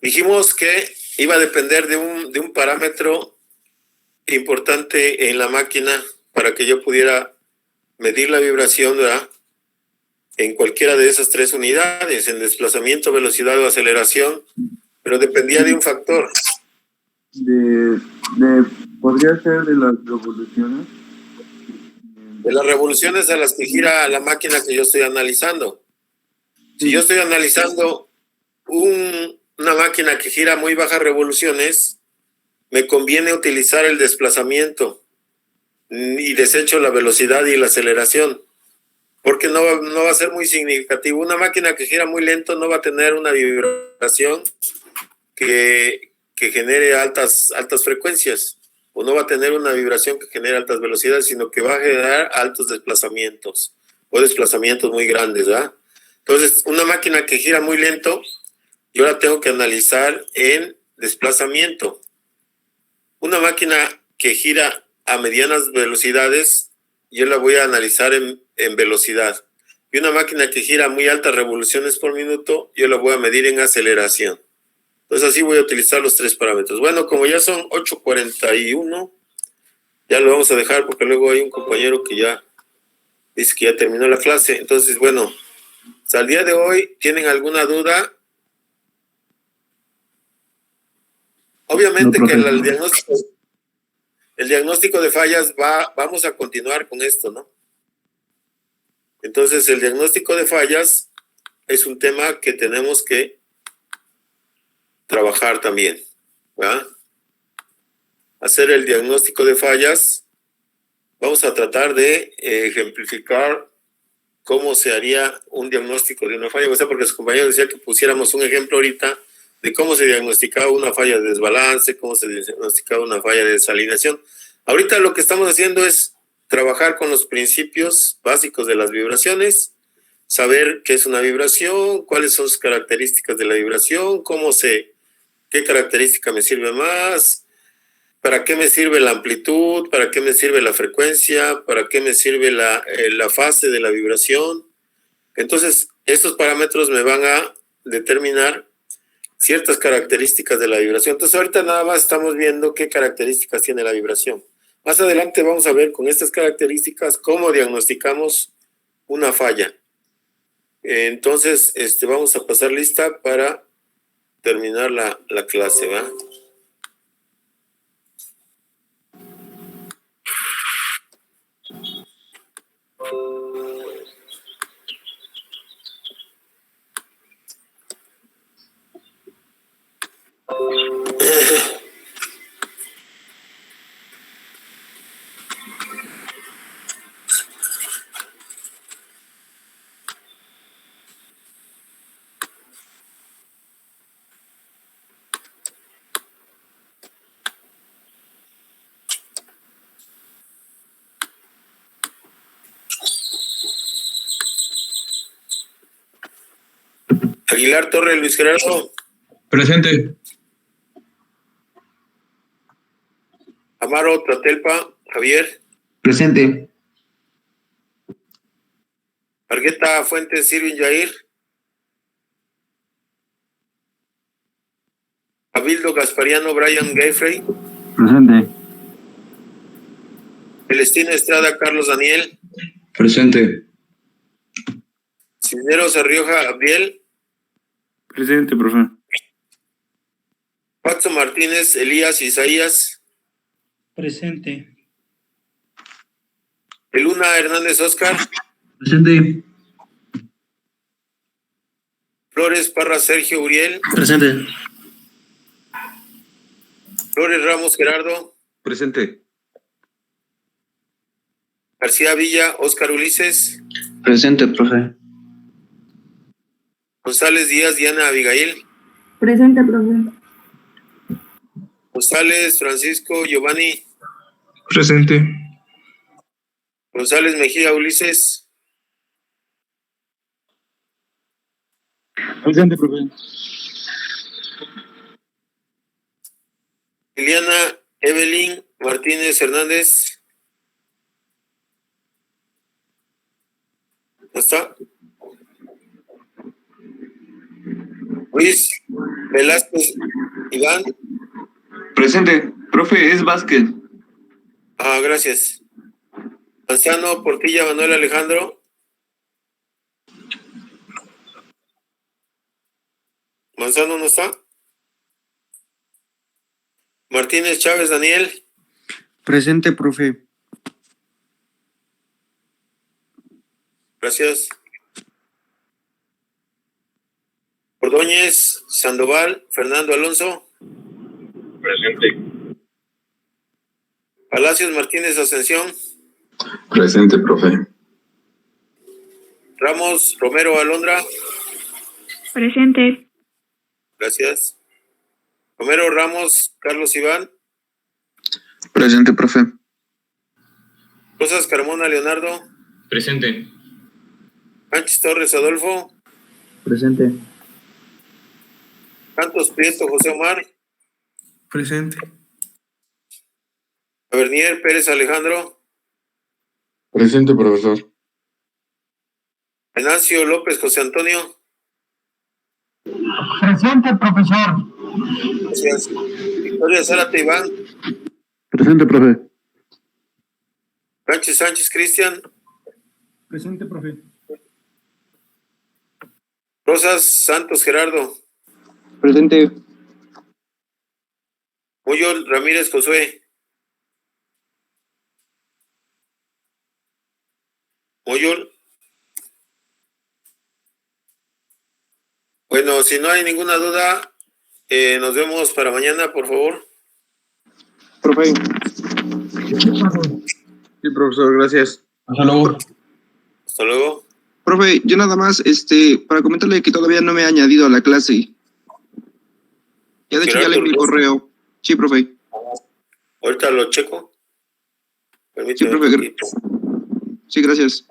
dijimos que iba a depender de un parámetro importante en la máquina para que yo pudiera medir la vibración, ¿verdad?, en cualquiera de esas 3 unidades, en desplazamiento, velocidad o aceleración, pero dependía de un factor. podría ser de las revoluciones. De las revoluciones a las que gira la máquina que yo estoy analizando. Si yo estoy analizando una máquina que gira muy bajas revoluciones, me conviene utilizar el desplazamiento y desecho la velocidad y la aceleración, porque no va a ser muy significativo. Una máquina que gira muy lento no va a tener una vibración que genere altas frecuencias, o no va a tener una vibración que genere altas velocidades, sino que va a generar altos desplazamientos o desplazamientos muy grandes, ¿verdad? Entonces, una máquina que gira muy lento, yo la tengo que analizar en desplazamiento. Una máquina que gira a medianas velocidades, yo la voy a analizar en velocidad. Y una máquina que gira a muy altas revoluciones por minuto, yo la voy a medir en aceleración. Entonces así voy a utilizar los 3 parámetros. Bueno, como ya son 8:41, ya lo vamos a dejar porque luego hay un compañero que ya dice que ya terminó la clase. Entonces, bueno, hasta el día de hoy, ¿tienen alguna duda? Obviamente No, que profe. el diagnóstico de fallas vamos a continuar con esto, ¿no? Entonces, el diagnóstico de fallas es un tema que tenemos que trabajar también, ¿verdad? Hacer el diagnóstico de fallas. Vamos a tratar de ejemplificar cómo se haría un diagnóstico de una falla, o sea, porque los compañeros decían que pusiéramos un ejemplo ahorita de cómo se diagnosticaba una falla de desbalance, cómo se diagnosticaba una falla de desalineación. Ahorita lo que estamos haciendo es trabajar con los principios básicos de las vibraciones, saber qué es una vibración, cuáles son sus características de la vibración, qué característica me sirve más, para qué me sirve la amplitud, para qué me sirve la frecuencia, para qué me sirve la fase de la vibración. Entonces, estos parámetros me van a determinar ciertas características de la vibración. Entonces, ahorita nada más estamos viendo qué características tiene la vibración. Más adelante vamos a ver con estas características cómo diagnosticamos una falla. Entonces, vamos a pasar lista para terminar la clase, ¿va? Aguilar Torre, Luis Gerardo. Presente. Amaro Tlatelpa, Javier. Presente. Argueta Fuentes, Irving Jair. Abildo Gaspariano, Brian Gayfrey. Presente. Celestina Estrada, Carlos Daniel. Presente. Cisneros Arrioja, Abdiel. Presente, profe. Paxo Martínez, Elías Isaías. Presente. Eluna Hernández Oscar. Presente. Flores Parra Sergio Uriel. Presente. Flores Ramos Gerardo. Presente. García Villa, Óscar Ulises. Presente, profe. González Díaz, Diana Abigail. Presente, profe. González Francisco Giovanni. Presente. González Mejía Ulises. Presente, profe. Liliana Evelyn Martínez Hernández. ¿No está? Luis Velázquez Iván. Presente. Profe, es Vázquez. Ah, gracias. Manzano Portilla Manuel Alejandro. Manzano no está. Martínez Chávez Daniel. Presente, profe. Gracias. Ordóñez Sandoval Fernando Alonso. Presente. Palacios Martínez Ascensión. Presente, profe. Ramos Romero Alondra. Presente. Gracias. Romero Ramos, Carlos Iván. Presente, profe. Rosas Carmona Leonardo. Presente. Sánchez Torres Adolfo. Presente. Santos Prieto José Omar. Presente. Tavernier Pérez Alejandro. Presente, profesor. Venancio López José Antonio. Presente, profesor. Gracias. Victoria Zárate Iván. Presente, profe. Sánchez Cristian. Presente, profe. Rosas Santos Gerardo. Presente. Muyol Ramírez Josué. Muyol. Bueno, si no hay ninguna duda, nos vemos para mañana, por favor. Profe. Sí, profesor, gracias. Hasta luego. Hasta luego. Profe, yo nada más, para comentarle que todavía no me he añadido a la clase. Ya de hecho ya le envié el correo. Sí, profe. Ahorita lo checo. Sí, Permíteme un profe. poquito. Sí, gracias.